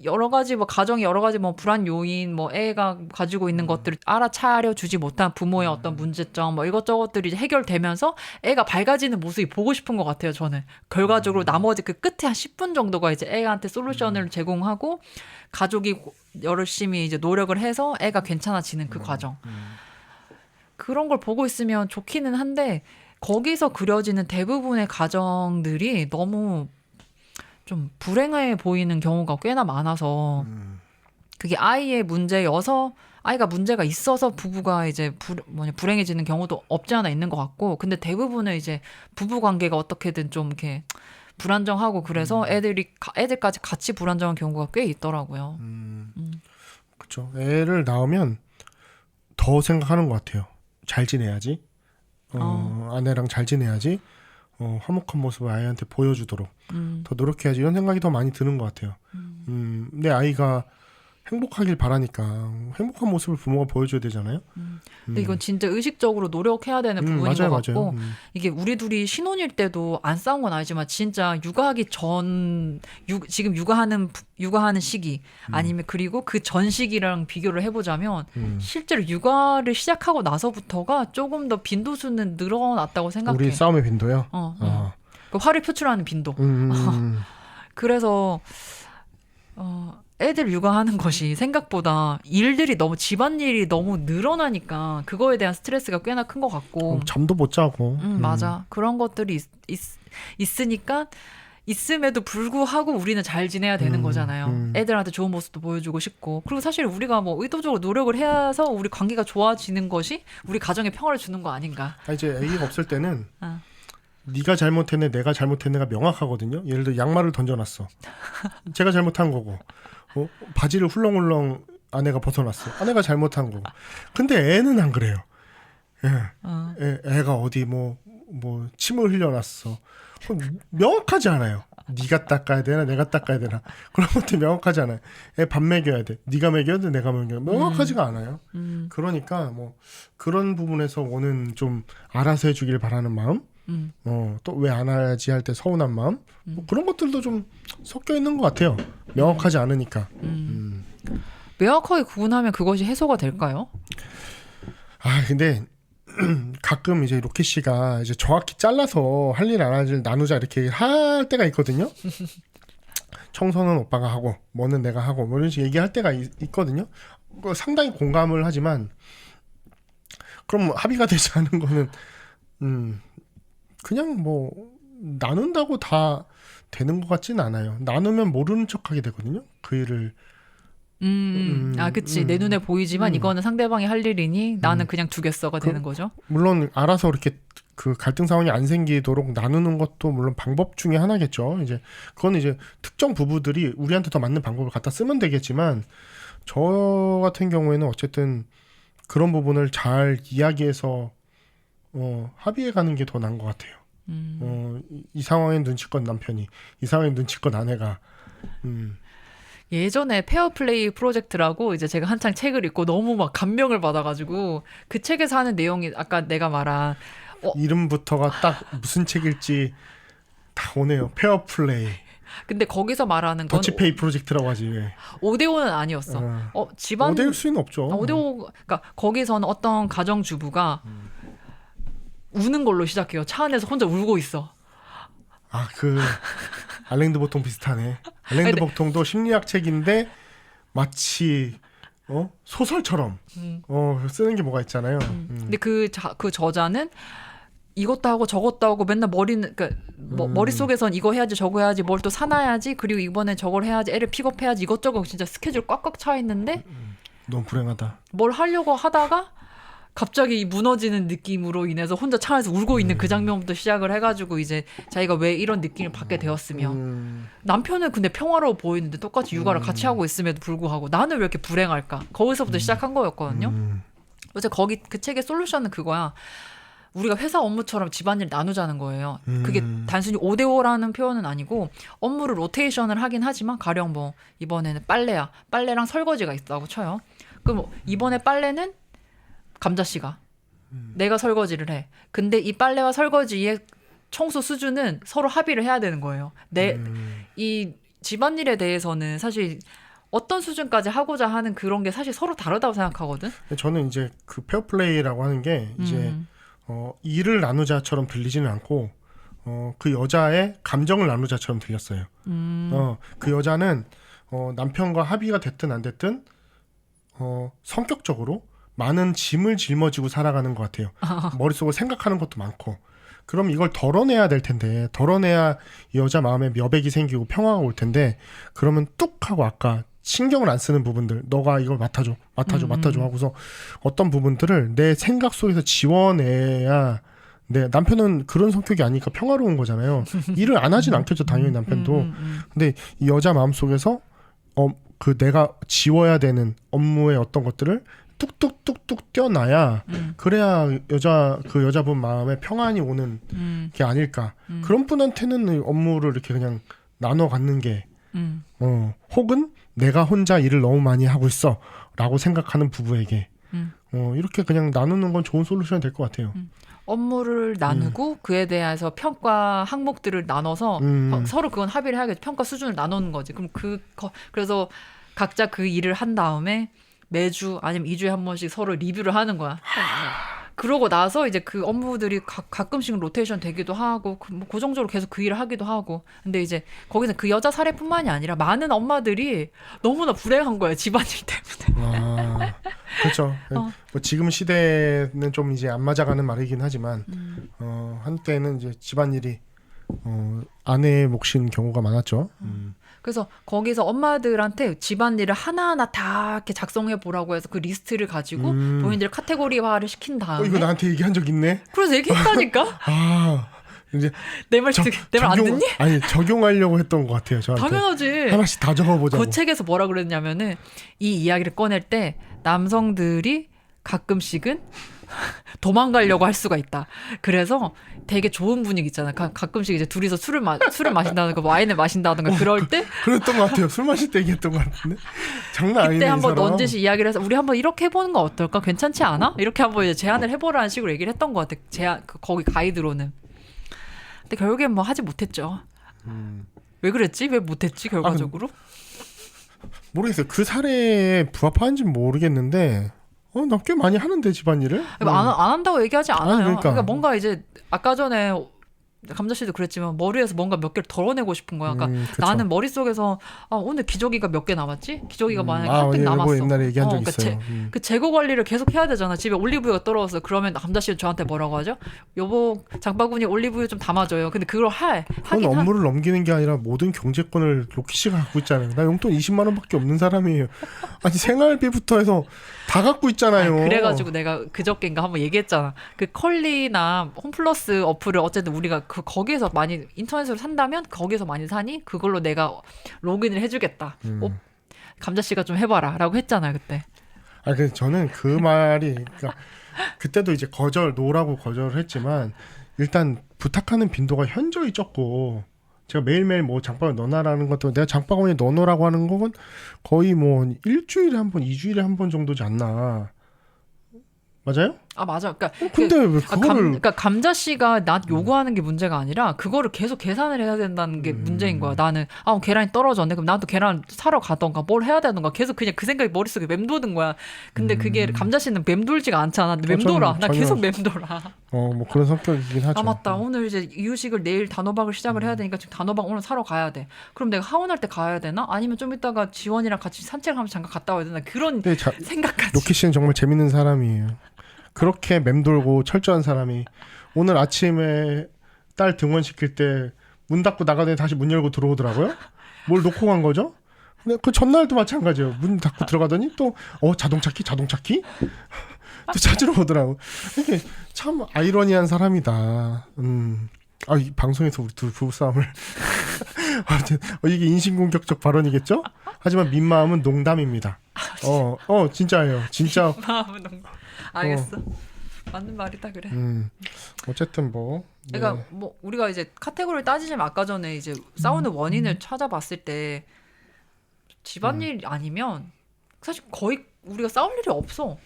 여러 가지 뭐 가정의 여러 가지 뭐 불안 요인 뭐 애가 가지고 있는 것들을 알아차려 주지 못한 부모의 어떤 문제점 뭐 이것저것들이 이제 해결되면서 애가 밝아지는 모습이 보고 싶은 것 같아요. 저는 결과적으로 나머지 그 끝에 한 10분 정도가 이제 애한테 솔루션을 제공하고 가족이 열심히 이제 노력을 해서 애가 괜찮아지는 그 과정. 그런 걸 보고 있으면 좋기는 한데 거기서 그려지는 대부분의 가정들이 너무 좀 불행해 보이는 경우가 꽤나 많아서 그게 아이의 문제여서 아이가 문제가 있어서 부부가 이제 불행해지는 경우도 없지 않아 있는 것 같고 근데 대부분은 이제 부부 관계가 어떻게든 좀 이렇게 불안정하고 그래서 애들까지 같이 불안정한 경우가 꽤 있더라고요. 그렇죠. 애를 낳으면 더 생각하는 것 같아요. 잘 지내야지. 아내랑 잘 지내야지. 화목한 모습을 아이한테 보여주도록 더 노력해야지 이런 생각이 더 많이 드는 것 같아요. 내 아이가 행복하길 바라니까 행복한 모습을 부모가 보여줘야 되잖아요. 근데 이건 진짜 의식적으로 노력해야 되는 부분인 맞아요, 것 같고 맞아요. 이게 우리 둘이 신혼일 때도 안 싸운 건 아니지만 진짜 육아하기 전 지금 육아하는 시기 아니면 그리고 그 전 시기랑 비교를 해보자면 실제로 육아를 시작하고 나서부터가 조금 더 빈도수는 늘어났다고 생각해. 우리 싸움의 빈도요. 그 화를 표출하는 빈도. 그래서 애들 육아하는 것이 생각보다 일들이 너무 집안일이 너무 늘어나니까 그거에 대한 스트레스가 꽤나 큰 것 같고 잠도 못 자고. 맞아. 그런 것들이 있으니까 있음에도 불구하고 우리는 잘 지내야 되는 거잖아요. 애들한테 좋은 모습도 보여주고 싶고 그리고 사실 우리가 뭐 의도적으로 노력을 해서 우리 관계가 좋아지는 것이 우리 가정에 평화를 주는 거 아닌가. 이제 아기가 없을 때는 네가 잘못했네 내가 잘못했네가 명확하거든요. 예를 들어 양말을 던져놨어. 제가 잘못한 거고 바지를 훌렁훌렁 아내가 벗어났어. 아내가 잘못한 거고. 근데 애는 안 그래요. 애가 어디 뭐 침을 흘려놨어. 명확하지 않아요. 네가 닦아야 되나 내가 닦아야 되나 그런 것도 명확하지 않아요. 애 밥 먹여야 돼. 네가 먹여야 돼 내가 먹여야 돼. 명확하지가 않아요. 그러니까 뭐 그런 부분에서 오는 좀 알아서 해주길 바라는 마음 또 왜 안 하지 할 때 서운한 마음 뭐 그런 것들도 좀 섞여 있는 것 같아요. 명확하지 않으니까. 명확하게 구분하면 그것이 해소가 될까요? 근데 가끔 이제 로키 씨가 이제 정확히 잘라서 할 일 안 할 일 나누자 이렇게 할 때가 있거든요. 청소는 오빠가 하고 뭐는 내가 하고 뭐 이런 식으로 얘기할 때가 있거든요. 상당히 공감을 하지만 그럼 합의가 되지 않은 거는 그냥 뭐 나눈다고 다 되는 것 같진 않아요. 나누면 모르는 척하게 되거든요. 그 일을. 그치. 내 눈에 보이지만 이거는 상대방이 할 일이니 나는 그냥 두겠어가 되는 거죠. 물론 알아서 이렇게 그 갈등 상황이 안 생기도록 나누는 것도 물론 방법 중에 하나겠죠. 이제 그건 이제 특정 부부들이 우리한테 더 맞는 방법을 갖다 쓰면 되겠지만 저 같은 경우에는 어쨌든 그런 부분을 잘 이야기해서 합의해 가는 게 더 나은 것 같아요. 이 상황엔 눈치껏 남편이, 이 상황엔 눈치껏 아내가. 예전에 페어플레이 프로젝트라고 이제 제가 한창 책을 읽고 너무 막 감명을 받아가지고 그 책에서 하는 내용이 아까 내가 말한 이름부터가 딱 무슨 책일지 다 오네요. 페어플레이. 근데 거기서 말하는 건 더치페이 프로젝트라고 하지. 5대5는 아니었어. 집안 5대5일 수는 없죠. 5대5, 그러니까 거기서는 어떤 가정주부가 우는 걸로 시작해요. 차 안에서 혼자 울고 있어. 그 알랭드 보통 비슷하네. 알랭드 보통도 심리학 책인데 마치 소설처럼 쓰는 게 뭐가 있잖아요. 근데 그 저자는 이것도 하고 저것도 하고 맨날 머릿속에선 이거 해야지 저거 해야지 뭘 또 사놔야지 그리고 이번엔 저걸 해야지 애를 픽업해야지 이것저것 진짜 스케줄 꽉꽉 차 있는데 너무 불행하다. 뭘 하려고 하다가 갑자기 무너지는 느낌으로 인해서 혼자 차 안에서 울고 있는 그 장면부터 시작을 해가지고 이제 자기가 왜 이런 느낌을 받게 되었으며 남편은 근데 평화로워 보이는데 똑같이 육아를 같이 하고 있음에도 불구하고 나는 왜 이렇게 불행할까? 거기서부터 시작한 거였거든요. 그래서 그 책의 솔루션은 그거야. 우리가 회사 업무처럼 집안일 나누자는 거예요. 그게 단순히 5대5라는 표현은 아니고 업무를 로테이션을 하긴 하지만 가령 뭐 이번에는 빨래야. 빨래랑 설거지가 있다고 쳐요. 그럼 이번에 빨래는 감자 씨가 내가 설거지를 해. 근데 이 빨래와 설거지의 청소 수준은 서로 합의를 해야 되는 거예요. 이 집안일에 대해서는 사실 어떤 수준까지 하고자 하는 그런 게 사실 서로 다르다고 생각하거든. 저는 이제 그 페어플레이라고 하는 게 이제 일을 나누자처럼 들리지는 않고 그 여자의 감정을 나누자처럼 들렸어요. 그 여자는 남편과 합의가 됐든 안 됐든 성격적으로 많은 짐을 짊어지고 살아가는 것 같아요. 머릿속으로 생각하는 것도 많고. 그럼 이걸 덜어내야 될 텐데 덜어내야 이 여자 마음에 여백이 생기고 평화가 올 텐데 그러면 뚝 하고 아까 신경을 안 쓰는 부분들 너가 이걸 맡아줘 하고서 어떤 부분들을 내 생각 속에서 지워내야 남편은 그런 성격이 아니니까 평화로운 거잖아요. 일을 안 하진 않겠죠 당연히 남편도. 근데 이 여자 마음속에서 그 내가 지워야 되는 업무의 어떤 것들을 뚝뚝뚝뚝 떼어놔야 그래야 그 여자분 마음에 평안이 오는 게 아닐까. 그런 분한테는 업무를 이렇게 그냥 나눠 갖는 게 혹은 내가 혼자 일을 너무 많이 하고 있어라고 생각하는 부부에게 이렇게 그냥 나누는 건 좋은 솔루션이 될 것 같아요. 업무를 나누고 그에 대해서 평가 항목들을 나눠서 서로 그건 합의를 해야겠죠. 평가 수준을 나누는 거지. 그럼 그래서 각자 그 일을 한 다음에 매주 아니면 2주에 한 번씩 서로 리뷰를 하는 거야. 그러고 나서 이제 그 업무들이 가끔씩 로테이션 되기도 하고 뭐 고정적으로 계속 그 일을 하기도 하고. 근데 이제 거기서 그 여자 사례뿐만이 아니라 많은 엄마들이 너무나 불행한 거예요. 집안일 때문에. 아, 그렇죠. 뭐 지금 시대는 좀 이제 안 맞아가는 말이긴 하지만 한때는 이제 집안일이 아내의 몫인 경우가 많았죠. 그래서 거기서 엄마들한테 집안일을 하나하나 다 이렇게 작성해 보라고 해서 그 리스트를 가지고 본인들 카테고리화를 시킨 다음에 이거 나한테 얘기한 적 있네. 그래서 얘기했다니까. 아, 이제 내 말 안 듣니? 아니 적용하려고 했던 것 같아요. 저한테. 당연하지. 하나씩 다 적어보자고. 그 책에서 뭐라 그랬냐면은 이 이야기를 꺼낼 때 남성들이 가끔씩은 도망가려고 할 수가 있다. 그래서 되게 좋은 분위기 있잖아. 가끔씩 이제 둘이서 술을 마신다든가 와인을 마신다든가 그럴 때 그랬던 것 같아요. 술 마실 때 얘기했던 것 같은데 장난 아니네. 그때 이 한번 사람. 넌지시 이야기를 해서 우리 한번 이렇게 해보는 거 어떨까? 괜찮지 않아? 이렇게 한번 이제 제안을 해보라는 식으로 얘기를 했던 것 같아. 거기 가이드로는. 근데 결국엔 뭐 하지 못했죠. 왜 그랬지? 왜 못했지? 결과적으로? 모르겠어요. 그 사례에 부합하는지는 모르겠는데 나 꽤 많이 하는데 집안일을. 안 한다고 얘기하지 않아요. 그러니까 뭔가 이제 아까 전에 감자 씨도 그랬지만 머리에서 뭔가 몇 개를 덜어내고 싶은 거야. 그러니까 나는 머릿속에서 오늘 기저귀가 몇 개 남았지? 기저귀가 만약에 한 팩 남았어. 옛날에 얘기한 적 그러니까 있어요. 그 재고 관리를 계속 해야 되잖아. 집에 올리브유가 떨어졌어. 그러면 감자 씨는 저한테 뭐라고 하죠? 여보, 장바구니 올리브유 좀 담아줘요. 근데 그걸 그건 업무를 넘기는 게 아니라 모든 경제권을 로키 씨가 갖고 있잖아요. 나 용돈 20만 원밖에 없는 사람이에요. 아니 생활비부터 해서 다 갖고 있잖아요. 그래가지고 내가 그저께인가 한번 얘기했잖아. 그 컬리나 홈플러스 어플을 어쨌든 우리가 거기에서 많이 인터넷으로 산다면 거기서 많이 사니 그걸로 내가 로그인을 해주겠다. 감자 씨가 좀 해봐라라고 했잖아요 그때. 그 저는 그 말이 그러니까 그때도 이제 노라고 거절을 했지만 일단 부탁하는 빈도가 현저히 적고. 제가 매일매일 뭐 장바구니 넣어놔라는 것도 내가 장바구니에 넣어놓으라고 하는 건 거의 뭐 일주일에 한 번, 2주일에 한 번 정도지 않나. 맞아요? 맞아. 그러니까 근데 왜 그거를 그러니까 감자 씨가 나 요구하는 게 문제가 아니라 그거를 계속 계산을 해야 된다는 게 문제인 거야. 나는 계란이 떨어졌네. 그럼 나도 계란 사러 가던가 뭘 해야 되던가 계속 그냥 그 생각이 머릿속에 맴도는 거야. 근데 그게 감자 씨는 맴돌지가 않잖아. 맴돌아. 나 계속 맴돌아. 뭐 그런 성격이긴 하죠. 맞다. 오늘 이제 이유식을 내일 단호박을 시작을 해야 되니까 지금 단호박 오늘 사러 가야 돼. 그럼 내가 하원할 때 가야 되나? 아니면 좀 이따가 지원이랑 같이 산책하면서 잠깐 갔다 와야 되나? 그런 생각까지. 로키 씨는 정말 재밌는 사람이에요. 그렇게 맴돌고 철저한 사람이 오늘 아침에 딸 등원시킬 때 문 닫고 나가더니 다시 문 열고 들어오더라고요. 뭘 놓고 간 거죠? 근데 그 전날도 마찬가지예요. 문 닫고 들어가더니 또 자동차 키 또 찾으러 오더라고. 이게 참 아이러니한 사람이다. 이 방송에서 우리 둘 부부싸움을 이게 인신공격적 발언이겠죠? 하지만 민마음은 농담입니다. 진짜예요. 진짜. 민마음은 농담. 알겠어. 맞는 말이다 그래. 어쨌든 뭐. 그러니까 뭐 우리가 이제 카테고리를 따지자면 아까 전에 이제 싸우는 원인을 찾아봤을 때 집안일 아니면 사실 거의 우리가 싸울 일이 없어.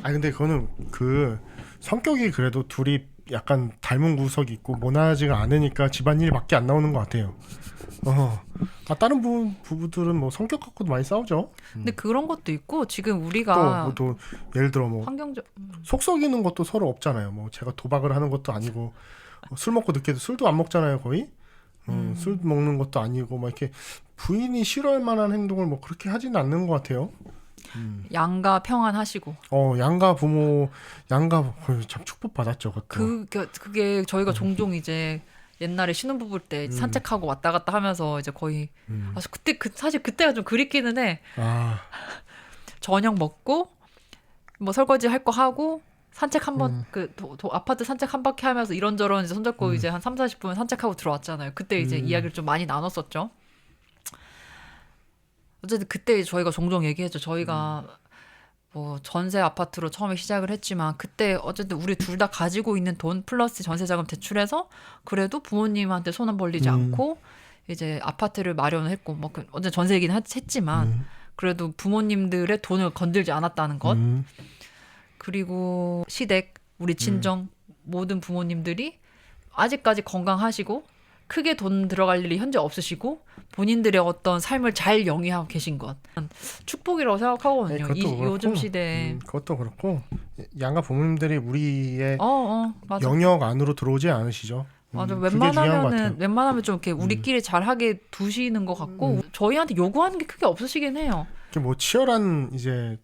근데 그거는 그 성격이 그래도 둘이 약간 닮은 구석이 있고 모나지가 않으니까 집안일밖에 안 나오는 것 같아요. 다른 부부들은 뭐 성격 갖고도 많이 싸우죠. 근데 그런 것도 있고 지금 우리가 또 예를 들어 뭐 환경적 속 썩이는 것도 서로 없잖아요. 뭐 제가 도박을 하는 것도 아니고 술 먹고 늦게도 술도 안 먹잖아요 거의. 술 먹는 것도 아니고 막 이렇게 부인이 싫어할 만한 행동을 뭐 그렇게 하지는 않는 것 같아요. 양가 평안하시고. 양가 참 축복 받았죠. 그게 저희가 종종 이제 옛날에 신혼부부일 때 산책하고 왔다 갔다 하면서 이제 거의 사실 그때가 좀 그립기는 해. 저녁 먹고 뭐 설거지 할 거 하고 산책 한번 아파트 산책 한 바퀴 하면서 이런저런 이제 손잡고 이제 한 30-40분 산책하고 들어왔잖아요. 그때 이제 이야기를 좀 많이 나눴었죠. 어쨌든 그때 저희가 종종 얘기했죠. 저희가 뭐 전세 아파트로 처음에 시작을 했지만 그때 어쨌든 우리 둘 다 가지고 있는 돈 플러스 전세자금 대출해서 그래도 부모님한테 손 안 벌리지 않고 이제 아파트를 마련을 했고 뭐 어쨌든 전세이긴 했지만 그래도 부모님들의 돈을 건들지 않았다는 것. 그리고 시댁, 우리 친정 모든 부모님들이 아직까지 건강하시고 크게 돈 들어갈 일이 현재 없으시고 본인들의 어떤 삶을 잘 영위하고 계신 것. 축복이라고 생각하거든요. 요즘 시대에. 그것도 그렇고 양가 부모님들이 우리의 맞아. 영역 안으로 들어오지 않으시죠. 맞아. 그게 중요한 것 같아요. 웬만하면 좀 이렇게 우리끼리 잘하게 두시는 것 같고 저희한테 요구하는 게 크게 없으시긴 해요. 뭐 치열한 이제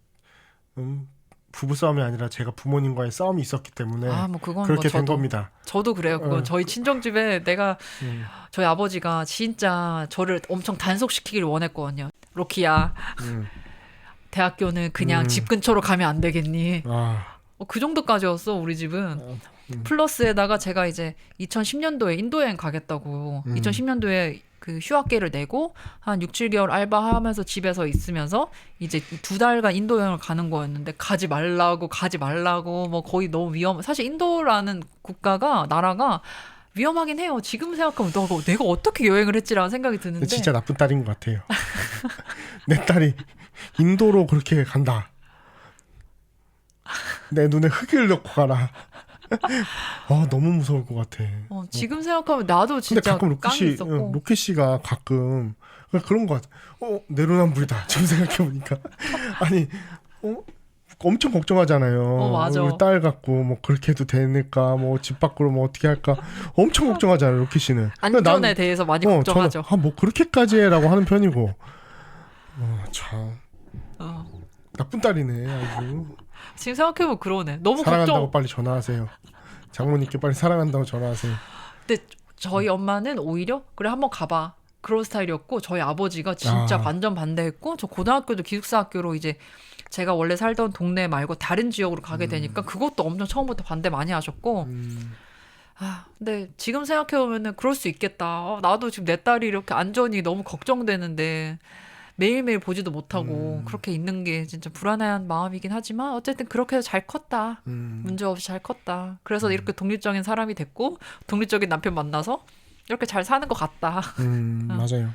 부부 싸움이 아니라 제가 부모님과의 싸움이 있었기 때문에 뭐 그건 그렇게 된 겁니다. 저도 그래요. 그건 저희 친정집에 내가 저희 아버지가 진짜 저를 엄청 단속시키길 원했거든요. 로키야, 대학교는 그냥 집 근처로 가면 안 되겠니? 그 정도까지였어 우리 집은. 플러스에다가 제가 이제 2010년도에 인도 여행 가겠다고 2010년도에 그 휴학계를 내고 한 6, 7개월 알바하면서 집에서 있으면서 이제 2달간 인도 여행을 가는 거였는데 가지 말라고 뭐 거의 너무 사실 인도라는 나라가 위험하긴 해요. 지금 생각하면 내가 어떻게 여행을 했지라는 생각이 드는데 진짜 나쁜 딸인 것 같아요. 내 딸이 인도로 그렇게 간다. 내 눈에 흙을 넣고 가라. 너무 무서울 것 같아. 지금 생각하면 나도 진짜 근데 가끔 깡이 있었고. 로켓 씨가 가끔 그런 것 같아. 내로남불이다. 지금 생각해 보니까 아니 엄청 걱정하잖아요. 맞아. 우리 딸 갖고 뭐 그렇게 해도 되니까 뭐 집 밖으로 뭐 어떻게 할까 엄청 걱정하잖아요. 로켓 씨는 안전에 대해서 많이 걱정하죠. 저는 뭐 그렇게까지 해라고 하는 편이고. 참 나쁜 딸이네 아주. 지금 생각해보면 그러네. 너무 사랑한다고 빨리 전화하세요. 장모님께 빨리 사랑한다고 전화하세요. 근데 저희 엄마는 오히려 그래 한번 가봐 그런 스타일이었고 저희 아버지가 진짜 완전 반대했고 저 고등학교도 기숙사 학교로 이제 제가 원래 살던 동네 말고 다른 지역으로 가게 되니까 그것도 엄청 처음부터 반대 많이 하셨고 근데 지금 생각해보면은 그럴 수 있겠다. 나도 지금 내 딸이 이렇게 안전이 너무 걱정되는데 매일매일 보지도 못하고 그렇게 있는 게 진짜 불안한 마음이긴 하지만 어쨌든 그렇게 해서 잘 컸다. 문제없이 잘 컸다. 그래서 이렇게 독립적인 사람이 됐고 독립적인 남편 만나서 이렇게 잘 사는 것 같다. 맞아요.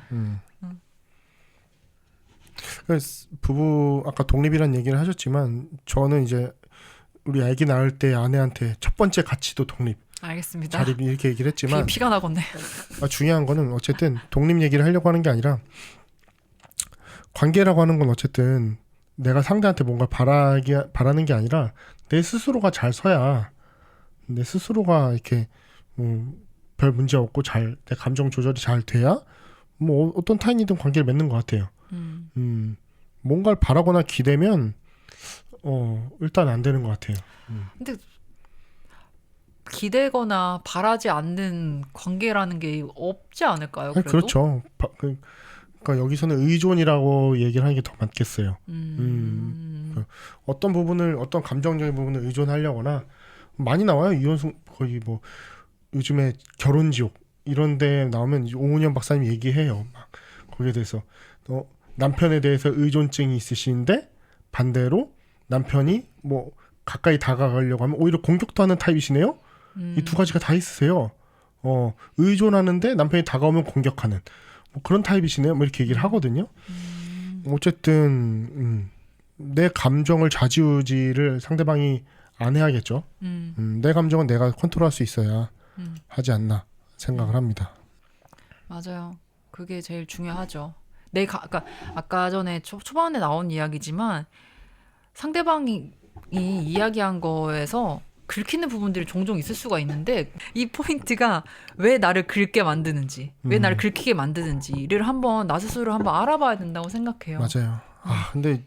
그래서 부부 아까 독립이란 얘기를 하셨지만 저는 이제 우리 아기 낳을 때 아내한테 첫 번째 가치도 독립. 알겠습니다. 자립 이렇게 얘기를 했지만 피가 나겠네. 중요한 거는 어쨌든 독립 얘기를 하려고 하는 게 아니라 관계라고 하는 건 어쨌든 내가 상대한테 뭔가 바라는 게 아니라 내 스스로가 잘 서야 내 스스로가 이렇게 별 문제 없고 내 감정 조절이 잘 돼야 뭐 어떤 타인이든 관계를 맺는 것 같아요. 뭔가를 바라거나 기대면 일단 안 되는 것 같아요. 근데 기대거나 바라지 않는 관계라는 게 없지 않을까요? 그래도? 그렇죠. 그러니까 여기서는 의존이라고 얘기를 하는 게 더 맞겠어요. 어떤 부분을 어떤 감정적인 부분을 의존하려거나 많이 나와요. 이혼승 거의 뭐 요즘에 결혼지옥 이런데 나오면 오은영 박사님 얘기해요. 막 거기에 대해서 남편에 대해서 의존증이 있으신데 반대로 남편이 뭐 가까이 다가가려고 하면 오히려 공격도 하는 타입이시네요. 이 두 가지가 다 있으세요. 의존하는데 남편이 다가오면 공격하는. 뭐 그런 타입이시네요. 뭐 이렇게 얘기를 하거든요. 어쨌든 내 감정을 좌지우지를 상대방이 안 해야겠죠. 내 감정은 내가 컨트롤할 수 있어야 하지 않나 생각을 합니다. 맞아요. 그게 제일 중요하죠. 아까 전에 초반에 나온 이야기지만 상대방이 이야기한 거에서 긁히는 부분들이 종종 있을 수가 있는데 이 포인트가 왜 나를 긁게 만드는지 왜 나를 긁히게 만드는지를 한번 나 스스로 한번 알아봐야 된다고 생각해요. 맞아요. 근데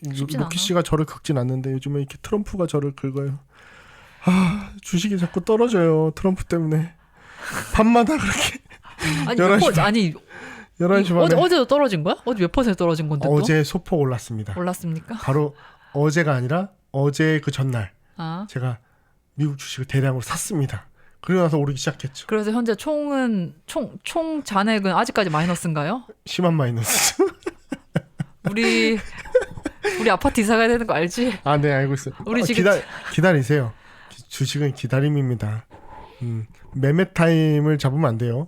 로키 씨가 저를 긁진 않는데 요즘에 이렇게 트럼프가 저를 긁어요. 주식이 자꾸 떨어져요. 트럼프 때문에 밤마다 그렇게 아니 11시 반에 어제도 떨어진 거야? 어제 몇 퍼센트 떨어진 건데 또? 어제 소폭 올랐습니다. 올랐습니까? 바로 어제가 아니라 어제 그 전날 제가 미국 주식을 대량으로 샀습니다. 그러고 나서 오르기 시작했죠. 그래서 현재 총 잔액은 아직까지 마이너스인가요? 심한 마이너스. 우리 아파트 이사 가야 되는 거 알지? 네 알고 있어요. 우리 지금 기다리세요. 주식은 기다림입니다. 매매 타임을 잡으면 안 돼요.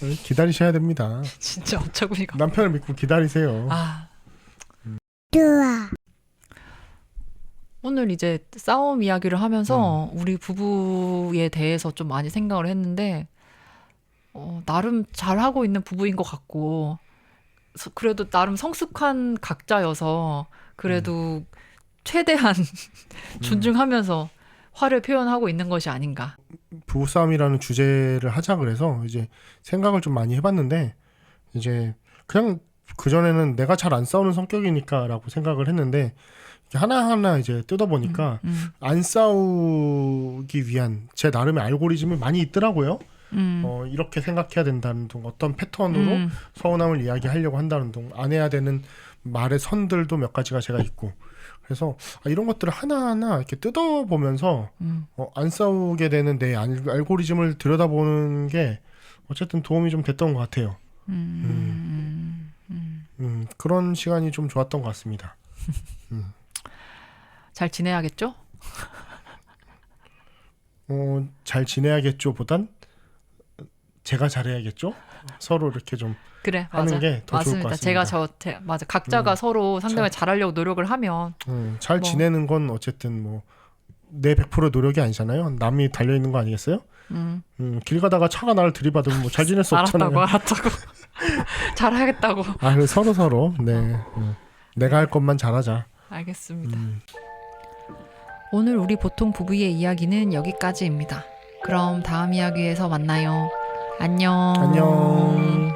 기다리셔야 됩니다. 진짜 어처구니가. 남편을 믿고 기다리세요. 오늘 이제 싸움 이야기를 하면서 우리 부부에 대해서 좀 많이 생각을 했는데 나름 잘하고 있는 부부인 것 같고 그래도 나름 성숙한 각자여서 그래도 최대한 존중하면서 화를 표현하고 있는 것이 아닌가. 부부싸움이라는 주제를 하자 그래서 이제 생각을 좀 많이 해봤는데 이제 그냥 그전에는 내가 잘 안 싸우는 성격이니까라고 생각을 했는데 하나하나 이제 뜯어보니까 안 싸우기 위한 제 나름의 알고리즘이 많이 있더라고요. 이렇게 생각해야 된다는 등 어떤 패턴으로 서운함을 이야기하려고 한다는 등 안 해야 되는 말의 선들도 몇 가지가 제가 있고 그래서 이런 것들을 하나하나 이렇게 뜯어보면서 안 싸우게 되는 내 알고리즘을 들여다보는 게 어쨌든 도움이 좀 됐던 것 같아요. 그런 시간이 좀 좋았던 것 같습니다. 잘 지내야겠죠? 잘 지내야겠죠 보단 제가 잘해야겠죠? 서로 이렇게 좀 그래, 하는 맞아. 게 더 좋을 것 맞습니다. 같습니다. 맞아. 각자가 서로 상대방을 잘하려고 노력을 하면 잘 뭐. 지내는 건 어쨌든 뭐 내 100% 노력이 아니잖아요. 남이 달려있는 거 아니겠어요? 길 가다가 차가 나를 들이받으면 뭐 잘 지낼 수 없잖아요. 알았다고. 잘하겠다고. 그래서 서로 네. 내가 할 것만 잘하자. 알겠습니다. 오늘 우리 보통 부부의 이야기는 여기까지입니다. 그럼 다음 이야기에서 만나요. 안녕. 안녕.